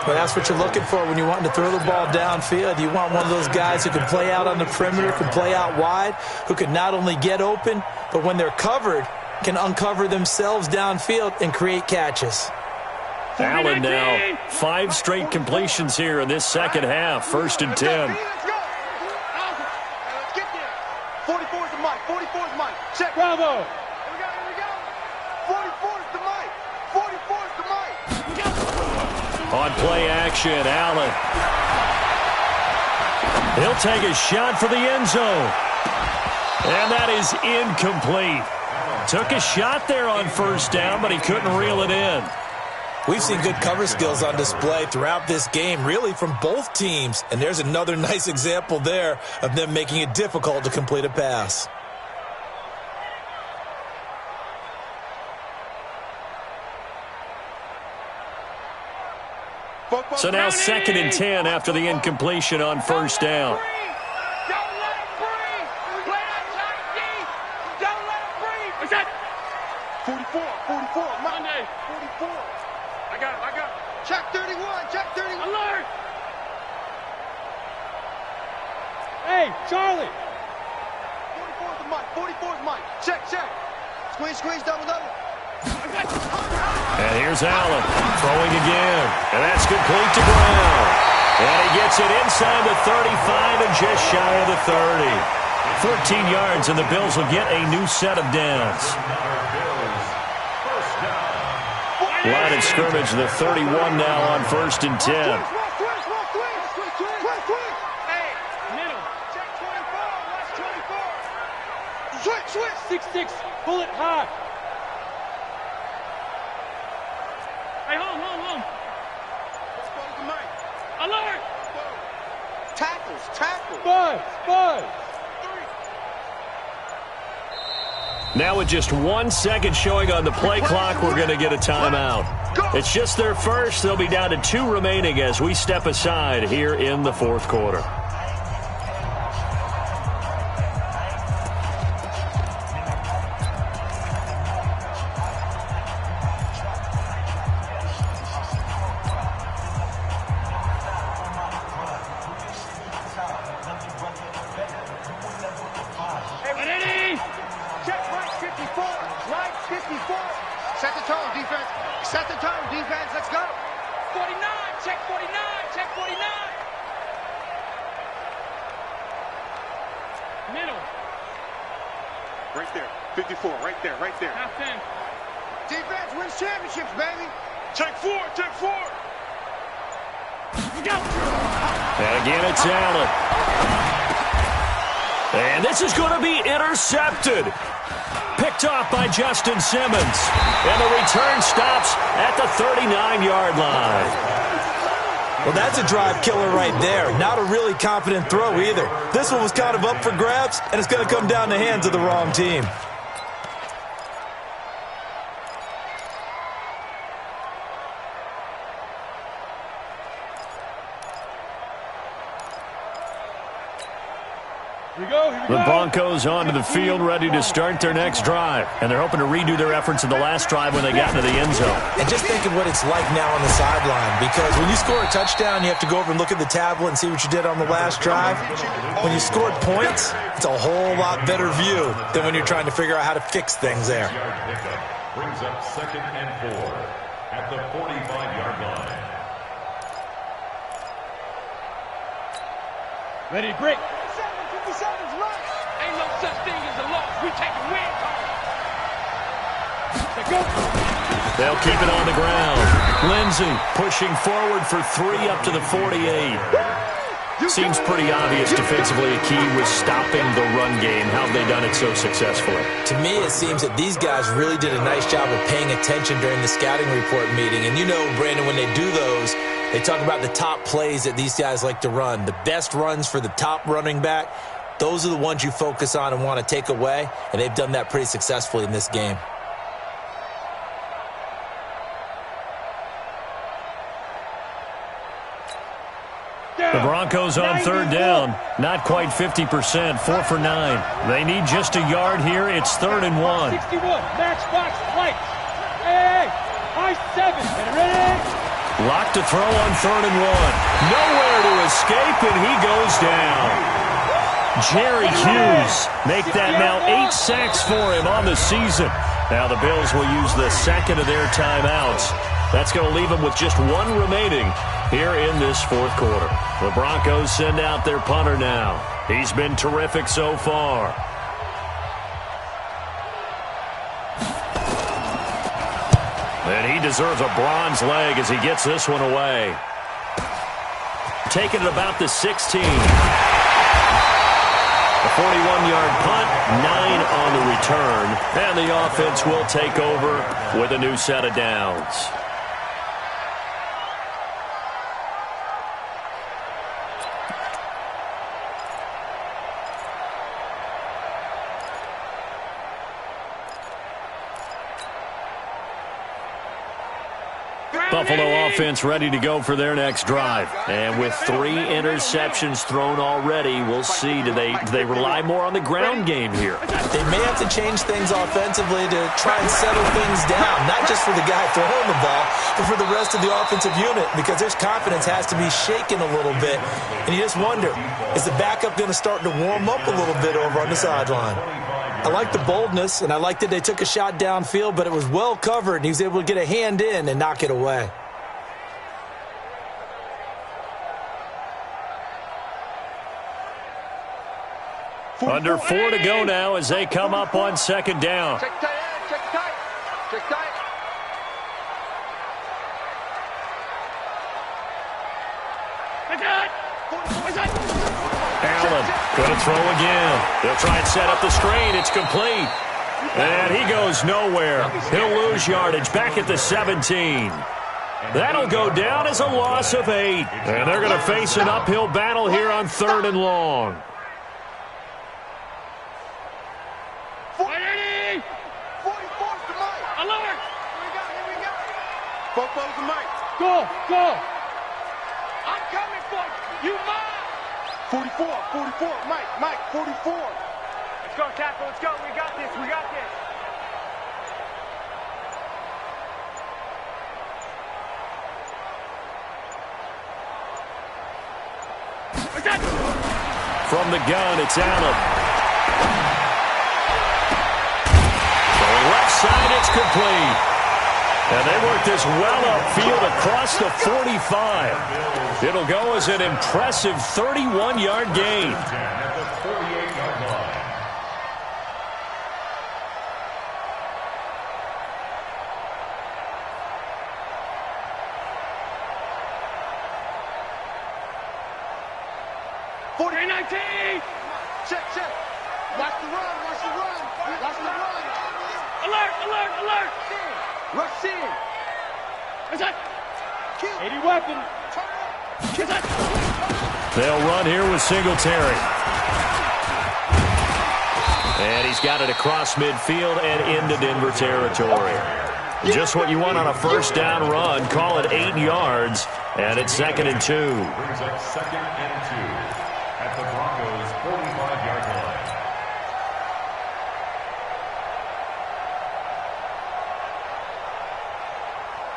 D: Well, that's what you're looking for when you want to throw the ball downfield. You want one of those guys who can play out on the perimeter, can play out wide, who can not only get open, but when they're covered, can uncover themselves downfield and create catches.
A: Allen now, 5 straight completions here in this second half. 1st and 10.
C: Let's go. Let's get there. 44 is the mic. 44 is the mic. Check.
F: Bravo.
C: Here we go. 44 is the mic. 44 is the mic.
A: On play action, Allen. He'll take a shot for the end zone. And that is incomplete. Took a shot there on first down, but he couldn't reel it in.
D: We've seen good cover skills on display throughout this game, really from both teams. And there's another nice example there of them making it difficult to complete a pass.
A: So now 2nd and 10 after the incompletion on first down.
C: Don't let it breathe. Play that tight D. Don't let it breathe. What's that? 44. Monday. 44. I got it. Check 31.
F: Alert. Hey, Charlie.
C: 44 is the mic. 44 is mic. Check. Squeeze, double.
A: And here's Allen throwing again. And that's complete to Brown. And he gets it inside the 35 and just shy of the 30. 14 yards, and the Bills will get a new set of downs. Line of scrimmage, the 31 now on 1st and 10.
F: Switch. 6-6. Pull it high. Hey, home. Alert!
E: Tackles.
F: Buzz.
A: Now with just 1 second showing on the play clock, we're going to get a timeout. It's just their first. They'll be down to 2 remaining as we step aside here in the 4th quarter.
E: Let's go.
C: 49, check 49. Middle.
G: Right there. 54, right there.
C: Half 10.
E: Defense wins championships, baby.
G: Check 4.
C: Go.
A: And again, it's Allen. And this is going to be intercepted. Picked off by Justin Simmons. And the return stops at the 39-yard line.
D: Well, that's a drive killer right there. Not a really confident throw either. This one was kind of up for grabs, and it's going to come down the hands of the wrong team.
A: The Broncos onto the field, ready to start their next drive. And they're hoping to redo their efforts in the last drive when they got into the end zone.
D: And just think of what it's like now on the sideline, because when you score a touchdown, you have to go over and look at the tablet and see what you did on the last drive. When you scored points, it's a whole lot better view than when you're trying to figure out how to fix things there.
B: Brings up 2nd and 4 at the 45-yard line.
F: Ready, break.
E: 57's right.
C: Ain't no such thing as a loss. We take a win.
F: Go.
A: They'll keep it on the ground. Lindsey pushing forward for 3 up to the 48. Seems pretty obvious defensively a key was stopping the run game. How have they done it so successfully?
D: To me, it seems that these guys really did a nice job of paying attention during the scouting report meeting. And you know, Brandon, when they do those, they talk about the top plays that these guys like to run. The best runs for the top running back, those are the ones you focus on and want to take away. And they've done that pretty successfully in this game.
A: The Broncos on 3rd down. Not quite 50%, 4 for 9. They need just a yard here. It's 3rd and 1.
F: 61, matchbox, lights. Hey, high 7. Get ready.
A: Locked to throw on 3rd and 1. Nowhere to escape, and he goes down. Jerry Hughes make that now 8 sacks for him on the season. Now the Bills will use the second of their timeouts. That's going to leave them with just 1 remaining here in this 4th quarter. The Broncos send out their punter now. He's been terrific so far. And he deserves a bronze leg as he gets this one away. Taking it about the 16. A 41-yard punt, 9 on the return. And the offense will take over with a new set of downs. Buffalo offense ready to go for their next drive. And with 3 interceptions thrown already, we'll see. Do they rely more on the ground game here?
D: They may have to change things offensively to try and settle things down, not just for the guy throwing the ball, but for the rest of the offensive unit, because their confidence has to be shaken a little bit. And you just wonder, is the backup going to start to warm up a little bit over on the sideline? I like the boldness, and I like that they took a shot downfield, but it was well covered, and he was able to get a hand in and knock it away.
A: Under 4 to go now as they come up on second down.
C: Check tight end, check tight. Check tight.
A: Allen going to throw again. They'll try and set up the screen. It's complete. And he goes nowhere. He'll lose yardage back at the 17. That'll go down as a loss of 8. And they're going to face an uphill battle here on 3rd and long.
C: 180! 44's the mic. Alert! Here we go. 44's the mic.
F: Go!
C: I'm coming for you. You mine. 44, Mike, 44. Let's go, tackle, let's go. We got this.
A: From the gun, it's Allen. From the left side, it's complete. And they work this well upfield across the 45. It'll go as an impressive 31-yard gain.
B: At the 48-yard line.
C: Check. Watch the run. Alert. Rush in.
F: 80 weapon.
A: They'll run here with Singletary. And he's got it across midfield and into Denver territory. Just what you want on a first down run. Call it 8 yards, and it's 2nd and 2.
B: Brings up 2nd and 2 at the Broncos' 45-yard line.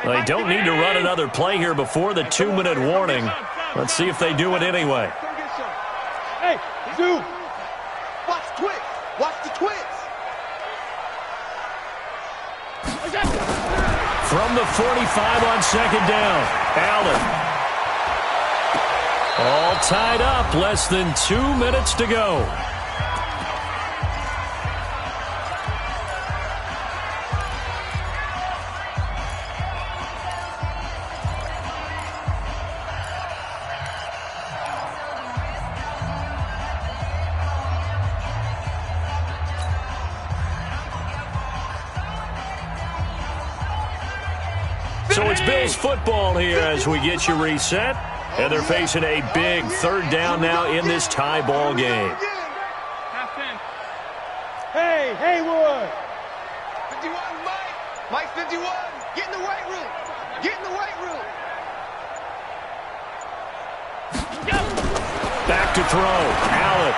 A: They don't need to run another play here before the 2-minute warning. Let's see if they do it anyway.
F: Hey, Zoo!
C: Watch the twits.
A: From the 45 on 2nd down, Allen. All tied up, less than 2 minutes to go. So it's Bills football here as we get you reset. And they're facing a big 3rd down now in this tie ball game.
F: Hey, Haywood!
C: 51, Mike 51. Get in the weight room.
A: Back to throw. Allen.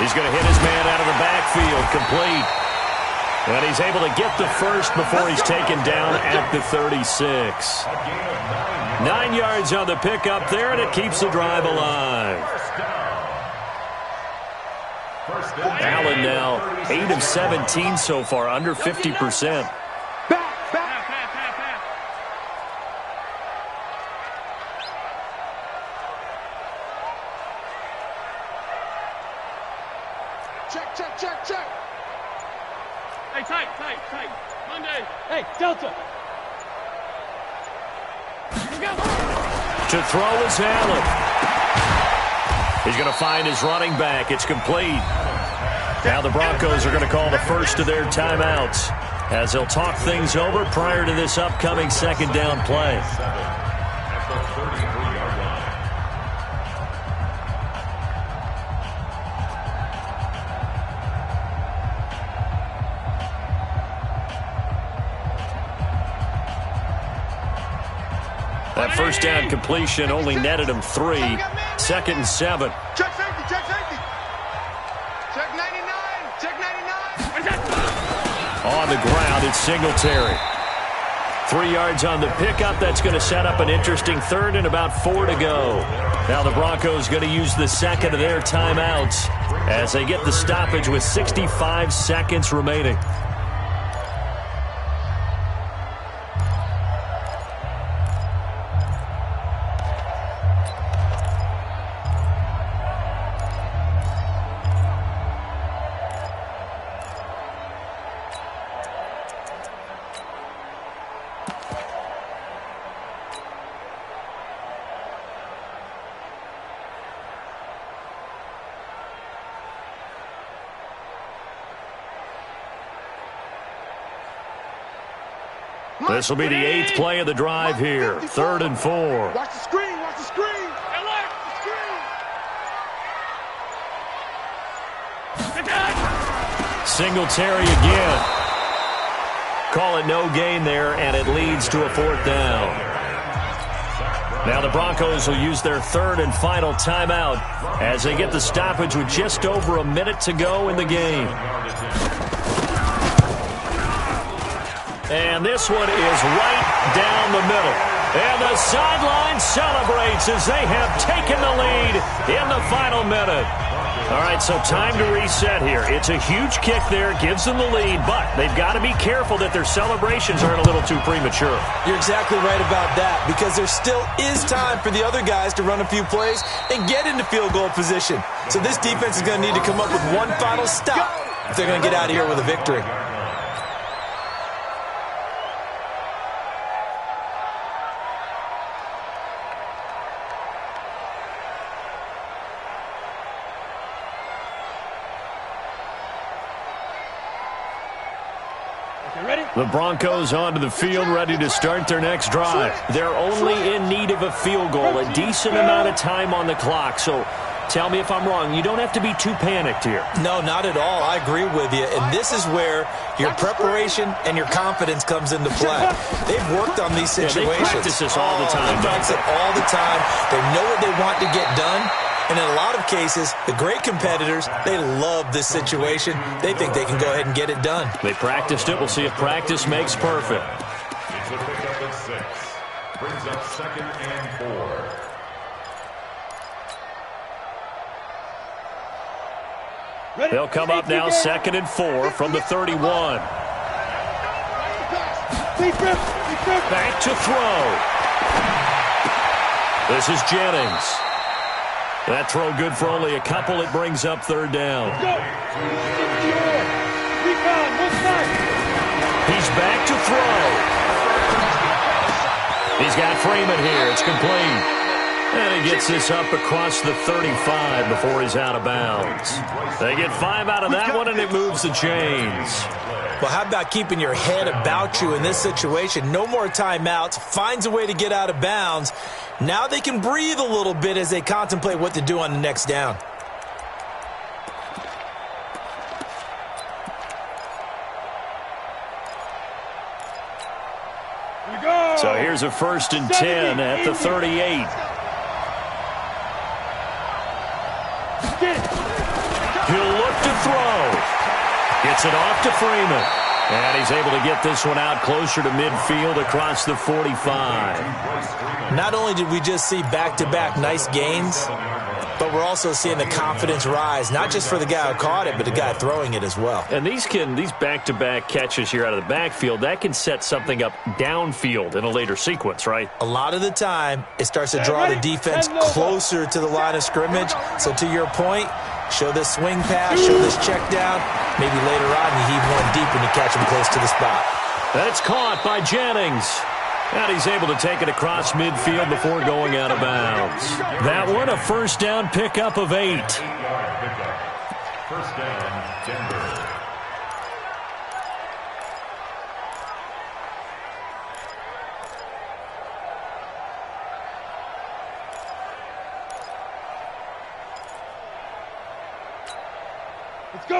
A: He's going to hit his man out of the backfield. Complete. And he's able to get the first before he's taken down at the 36. 9 yards on the pickup there, and it keeps the drive alive. Allen now 8 of 17 so far, under 50%.
C: Check.
F: Hey, tight. Monday. Hey, Delta.
A: To throw is Allen. He's going to find his running back. It's complete. Now the Broncos are going to call the first of their timeouts as they'll talk things over prior to this upcoming 2nd down play.
B: At the 33-yard line.
A: That first down completion only netted him 3. 2nd and 7.
C: Check safety. Check 99.
A: On the ground, it's Singletary. 3 yards on the pickup. That's going to set up an interesting 3rd and about 4 to go. Now the Broncos going to use the 2nd of their timeouts as they get the stoppage with 65 seconds remaining. This will be the 8th play of the drive here. 3rd and 4.
E: Watch the screen, watch the screen.
A: Singletary again. Call it no gain there, and it leads to a 4th down. Now the Broncos will use their 3rd and final timeout as they get the stoppage with just over a minute to go in the game. And this one is right down the middle. And the sideline celebrates as they have taken the lead in the final minute. All right, so time to reset here. It's a huge kick there, gives them the lead, but they've got to be careful that their celebrations aren't a little too premature.
D: You're exactly right about that, because there still is time for the other guys to run a few plays and get into field goal position. So this defense is going to need to come up with one final stop if they're going to get out of here with a victory.
A: The Broncos onto the field, ready to start their next drive. They're only in need of a field goal, a decent amount of time on the clock. So tell me if I'm wrong. You don't have to be too panicked here.
D: No, not at all. I agree with you. And this is where your preparation and your confidence comes into play. They've worked on these situations.
A: Yeah, they practice this all the time.
D: They practice it all the time. They know what they want to get done. And in a lot of cases, the great competitors, they love this situation. They think they can go ahead and get it done.
A: They practiced it. We'll see if practice makes perfect.
B: It's a pickup at 6. Brings up 2nd and 4.
A: They'll come up now 2nd and 4 from the 31. Back to throw. This is Jennings. That throw good for only a couple. It brings up 3rd down. He's back to throw. He's got Freeman here. It's complete. And he gets this up across the 35 before he's out of bounds. They get 5 out of that one, and it moves the chains.
D: Well, how about keeping your head about you in this situation? No more timeouts. Finds a way to get out of bounds. Now they can breathe a little bit as they contemplate what to do on the next down.
A: So here's a 1st and 10 at the 38. He'll look to throw. Gets it off to Freeman. And he's able to get this one out closer to midfield across the 45.
D: Not only did we just see back-to-back nice gains, but we're also seeing the confidence rise, not just for the guy who caught it, but the guy throwing it as well.
A: And these back-to-back catches here out of the backfield, that can set something up downfield in a later sequence, right?
D: A lot of the time, it starts to draw the defense closer to the line of scrimmage. So to your point, show this swing pass, show this check down. Maybe later on you heave one deep when you catch him close to the spot.
A: That's caught by Jennings. And he's able to take it across midfield before going out of bounds. That one, a 1st down pickup of 8.
B: 1st down, Denver.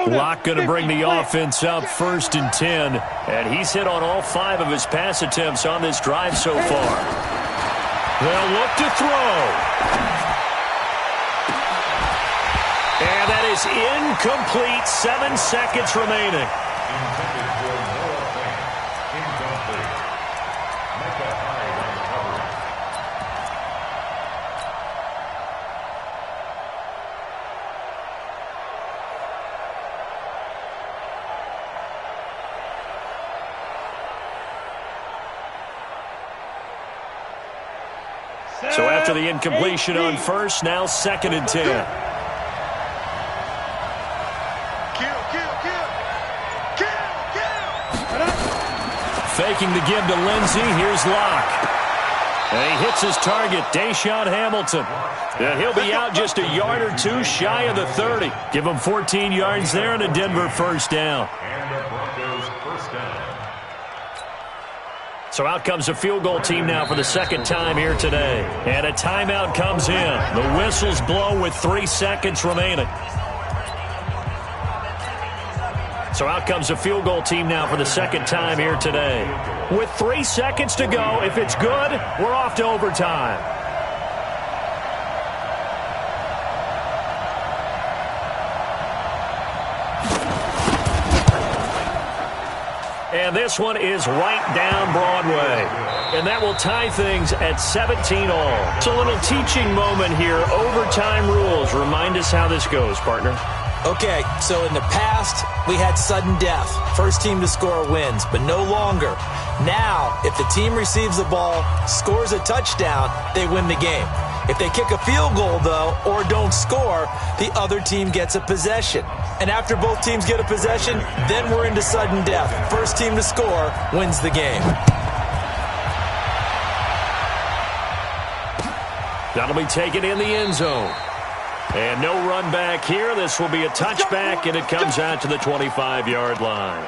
A: Locke going to bring the offense up 1st and 10. And he's hit on all 5 of his pass attempts on this drive so far. They'll look to throw. And that is incomplete. 7 seconds remaining.
B: Intended for Noah Fant. Incomplete. Micah Hyde on the coverage.
A: So after the incompletion on 1st, now 2nd and 10. Faking the give to Lindsey. Here's Locke. And he hits his target, Deshaun Hamilton. And he'll be out just a yard or 2 shy of the 30. Give him 14 yards there and a Denver 1st down.
B: And the Broncos 1st down.
A: So out comes the field goal team now for the second time here today. And a timeout comes in. The whistles blow with 3 seconds remaining. So out comes the field goal team now for the second time here today. With 3 seconds to go, if it's good, we're off to overtime. And this one is right down Broadway. And that will tie things at 17 all. It's a little teaching moment here. Overtime rules. Remind us how this goes, partner.
D: Okay, so in the past, we had sudden death. First team to score wins, but no longer. Now, if the team receives the ball, scores a touchdown, they win the game. If they kick a field goal, though, or don't score, the other team gets a possession. And after both teams get a possession, then we're into sudden death. First team to score wins the game.
A: That'll be taken in the end zone. And no run back here. This will be a touchback, and it comes out to the 25-yard line.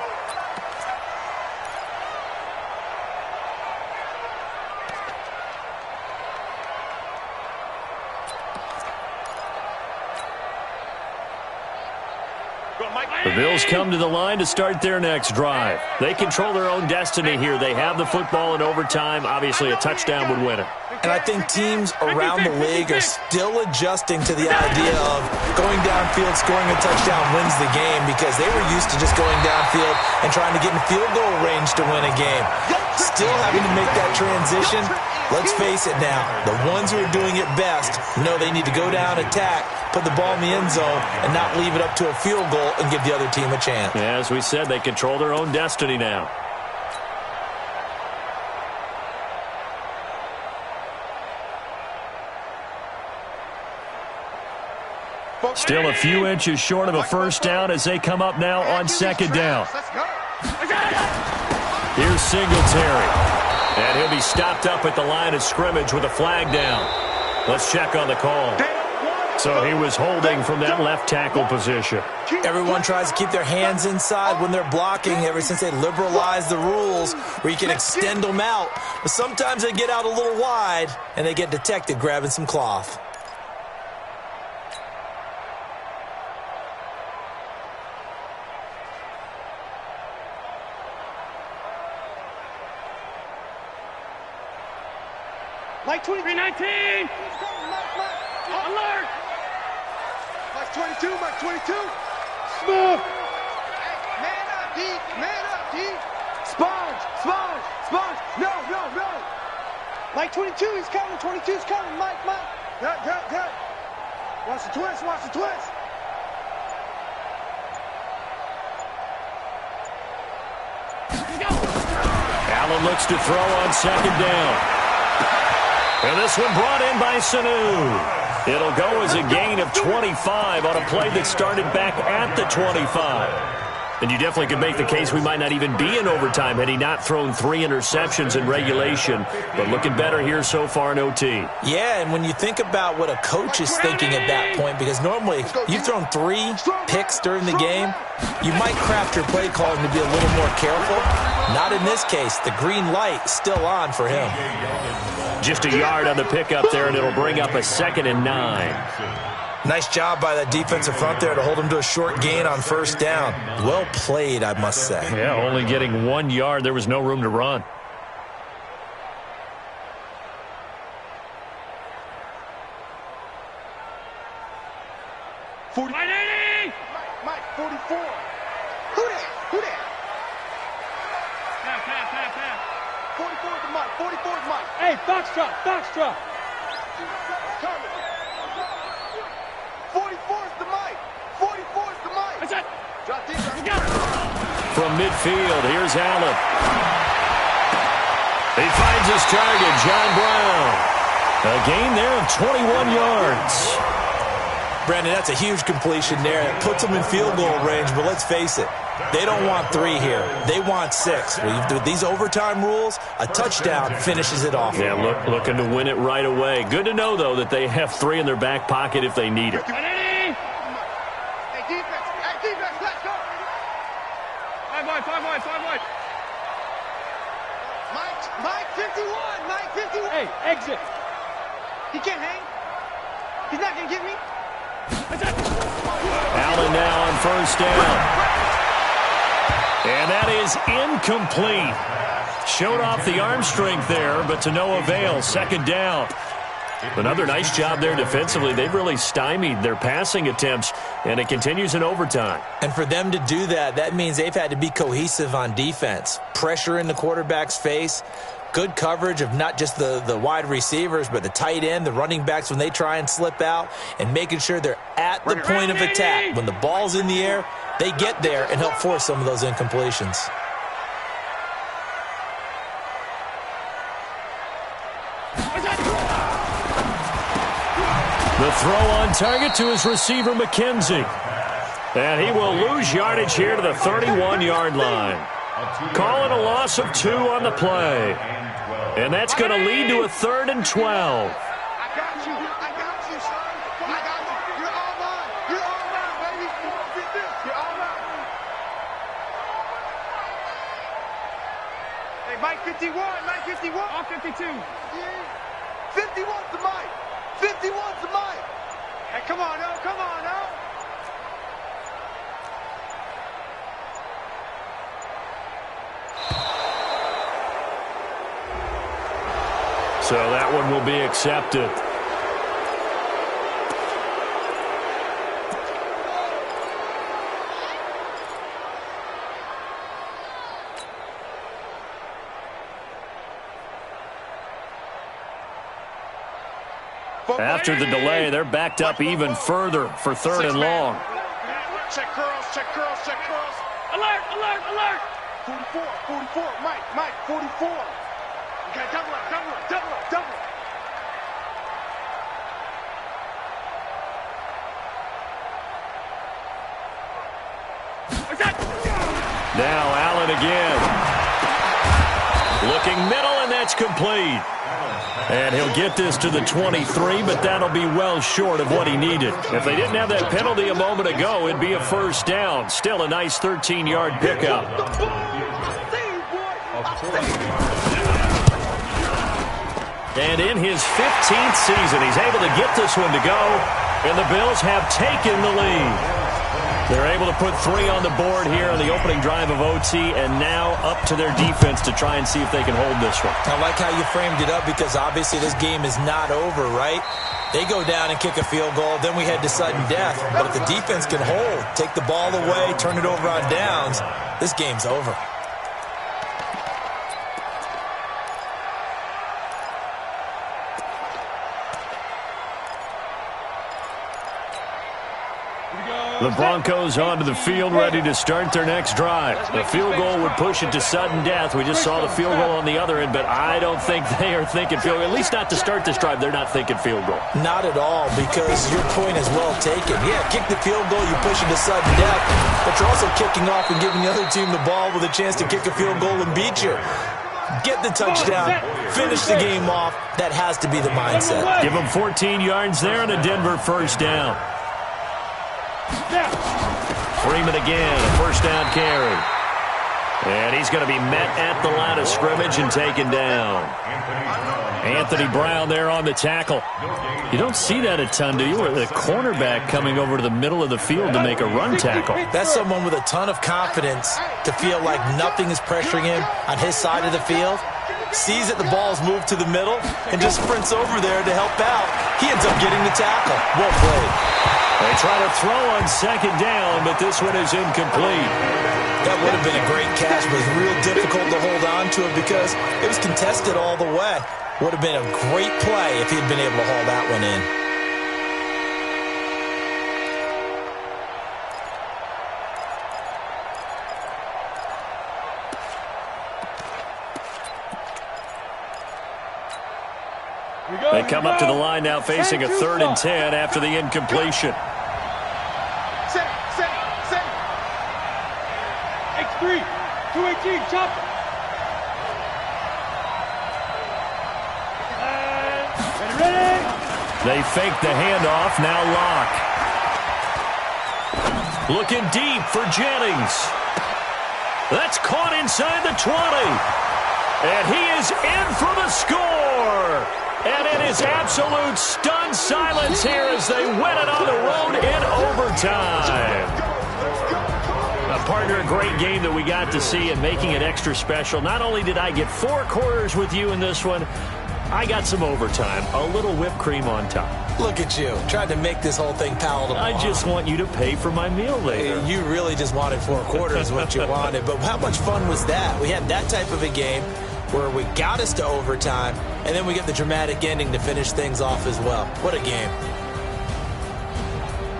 A: The Bills come to the line to start their next drive. They control their own destiny here. They have the football in overtime. Obviously, a touchdown would win it.
D: And I think teams around the league are still adjusting to the idea of going downfield, scoring a touchdown wins the game, because they were used to just going downfield and trying to get in field goal range to win a game. Still having to make that transition. Let's face it now, the ones who are doing it best know they need to go down, attack, put the ball in the end zone, and not leave it up to a field goal and give the other team a chance.
A: Yeah, as we said, they control their own destiny now. Still a few inches short of a first down as they come up now on second down. Here's Singletary. And he'll be stopped up at the line of scrimmage with a flag down. Let's check on the call. So he was holding from that left tackle position.
D: Everyone tries to keep their hands inside when they're blocking ever since they liberalized the rules where you can extend them out. But sometimes they get out a little wide and they get detected grabbing some cloth.
F: Mike 23-19. Alert.
E: Mike 22, Mike 22.
F: Smooth.
E: Man up, D. Man up, D. Sponge, sponge, sponge. No, no, no.
F: Mike 22, he's coming. 22's coming. Mike.
E: Good, good, good. Watch the twist, watch the twist.
A: Allen looks to throw on second down. And this one brought in by Sanu. It'll go as a gain of 25 on a play that started back at the 25. And you definitely could make the case we might not even be in overtime had he not thrown 3 interceptions in regulation. But looking better here so far in OT.
D: Yeah, and when you think about what a coach is thinking at that point, because normally you've thrown 3 picks during the game, you might craft your play calling to be a little more careful. Not in this case. The green light still on for him.
A: Just a yard on the pickup there, and it'll bring up a 2nd and 9.
D: Nice job by that defensive front there to hold him to a short gain on first down. Well played, I must say.
A: Yeah, only getting 1 yard. There was no room to run.
E: Mike 44. Who that?
F: Pass.
E: 44 is the Mike. 44 is Mike.
F: Hey, Foxtrot.
E: 44 is the Mike. 44 is the Mike.
F: That's it.
E: Drop deep.
A: From midfield, here's Allen. He finds his target, John Brown. A gain there of 21 yards.
D: Brandon, that's a huge completion there. It puts them in field goal range, but let's face it, they don't want 3 here. They want 6. With these overtime rules, a touchdown finishes it off.
A: Yeah, looking to win it right away. Good to know, though, that they have 3 in their back pocket if they need it.
E: Hey, defense, let's go.
F: 5 wide.
E: Mike,
F: Hey, exit.
E: He can't hang. He's not going to get me.
A: Allen now on first down. And that is incomplete. Showed off the arm strength there, but to no avail. Second down. Another nice job there defensively. They've really stymied their passing attempts, and it continues in overtime.
D: And for them to do that, that means they've had to be cohesive on defense. Pressure in the quarterback's face, good coverage of not just the wide receivers, but the tight end, the running backs when they try and slip out, and making sure they're at the point of attack. When the ball's in the air, they get there and help force some of those incompletions.
A: The throw on target to his receiver, McKenzie. And he will lose yardage here to the 31-yard line. Calling a loss of 2 on the play. And that's going to lead to a 3rd and 12.
E: I got you. I got you, son. I got you. You're all mine. You're all mine, baby. You won't get this. You're all mine. Hey, Mike 51. Mike 51.
F: All 52.
E: 51's the Mike. 51's the Mike. Hey, come on, no. Come on, no.
A: So that one will be accepted. After the delay, they're backed up even further for 3rd and long.
C: Check curls, check curls, check curls.
F: Alert, alert, alert.
C: 44, Mike, 44. Okay, double up.
A: Now Allen again. Looking middle, and that's complete. And he'll get this to the 23, but that'll be well short of what he needed. If they didn't have that penalty a moment ago, it'd be a first down. Still a nice 13-yard pickup. And in his 15th season, he's able to get this one to go, and the Bills have taken the lead. They're able to put 3 on the board here on the opening drive of OT, and now up to their defense to try and see if they can hold this one.
D: I like how you framed it up because obviously this game is not over, right? They go down and kick a field goal, then we head to sudden death. But if the defense can hold, take the ball away, turn it over on downs, this game's over.
A: The Broncos onto the field, ready to start their next drive. The field goal would push it to sudden death. We just saw the field goal on the other end, but I don't think they are thinking field goal. At least not to start this drive. They're not thinking field goal.
D: Not at all, because your point is well taken. Yeah, kick the field goal, you push it to sudden death, but you're also kicking off and giving the other team the ball with a chance to kick a field goal and beat you. Get the touchdown, finish the game off. That has to be the mindset.
A: Give them 14 yards there and a Denver first down. Freeman again, a first down carry. And he's going to be met at the line of scrimmage and taken down. Anthony Brown there on the tackle. You don't see that a ton, do you? Or the cornerback coming over to the middle of the field to make a run tackle.
D: That's someone with a ton of confidence to feel like nothing is pressuring him on his side of the field. Sees that the ball's moved to the middle and just sprints over there to help out. He ends up getting the tackle. Well played.
A: They try to throw on second down, but this one is incomplete.
D: That would have been a great catch, but it was real difficult to hold on to it because it was contested all the way. Would have been a great play if he had been able to haul that one in.
A: They come up to the line now facing a 3rd and 10 after the incompletion.
E: Set.
F: X3, 218, chop. Ready.
A: They fake the handoff, now Locke. Looking deep for Jennings. That's caught inside the 20. And he is in for the score. And it is absolute stunned silence here as they win it on the road in overtime. Partner, a great game that we got to see and making it extra special. Not only did I get 4 quarters with you in this one, I got some overtime, a little whipped cream on top.
D: Look at you, trying to make this whole thing palatable.
A: I just want you to pay for my meal later.
D: You really just wanted 4 quarters, what you wanted. But how much fun was that? We had that type of a game where we got us to overtime, and then we get the dramatic ending to finish things off as well. What a game.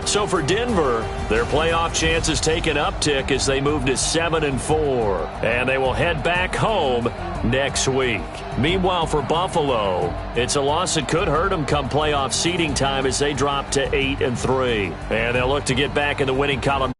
A: So for Denver, their playoff chances take an uptick as they move to 7-4, and they will head back home next week. Meanwhile, for Buffalo, it's a loss that could hurt them come playoff seeding time as they drop to 8-3, and they'll look to get back in the winning column.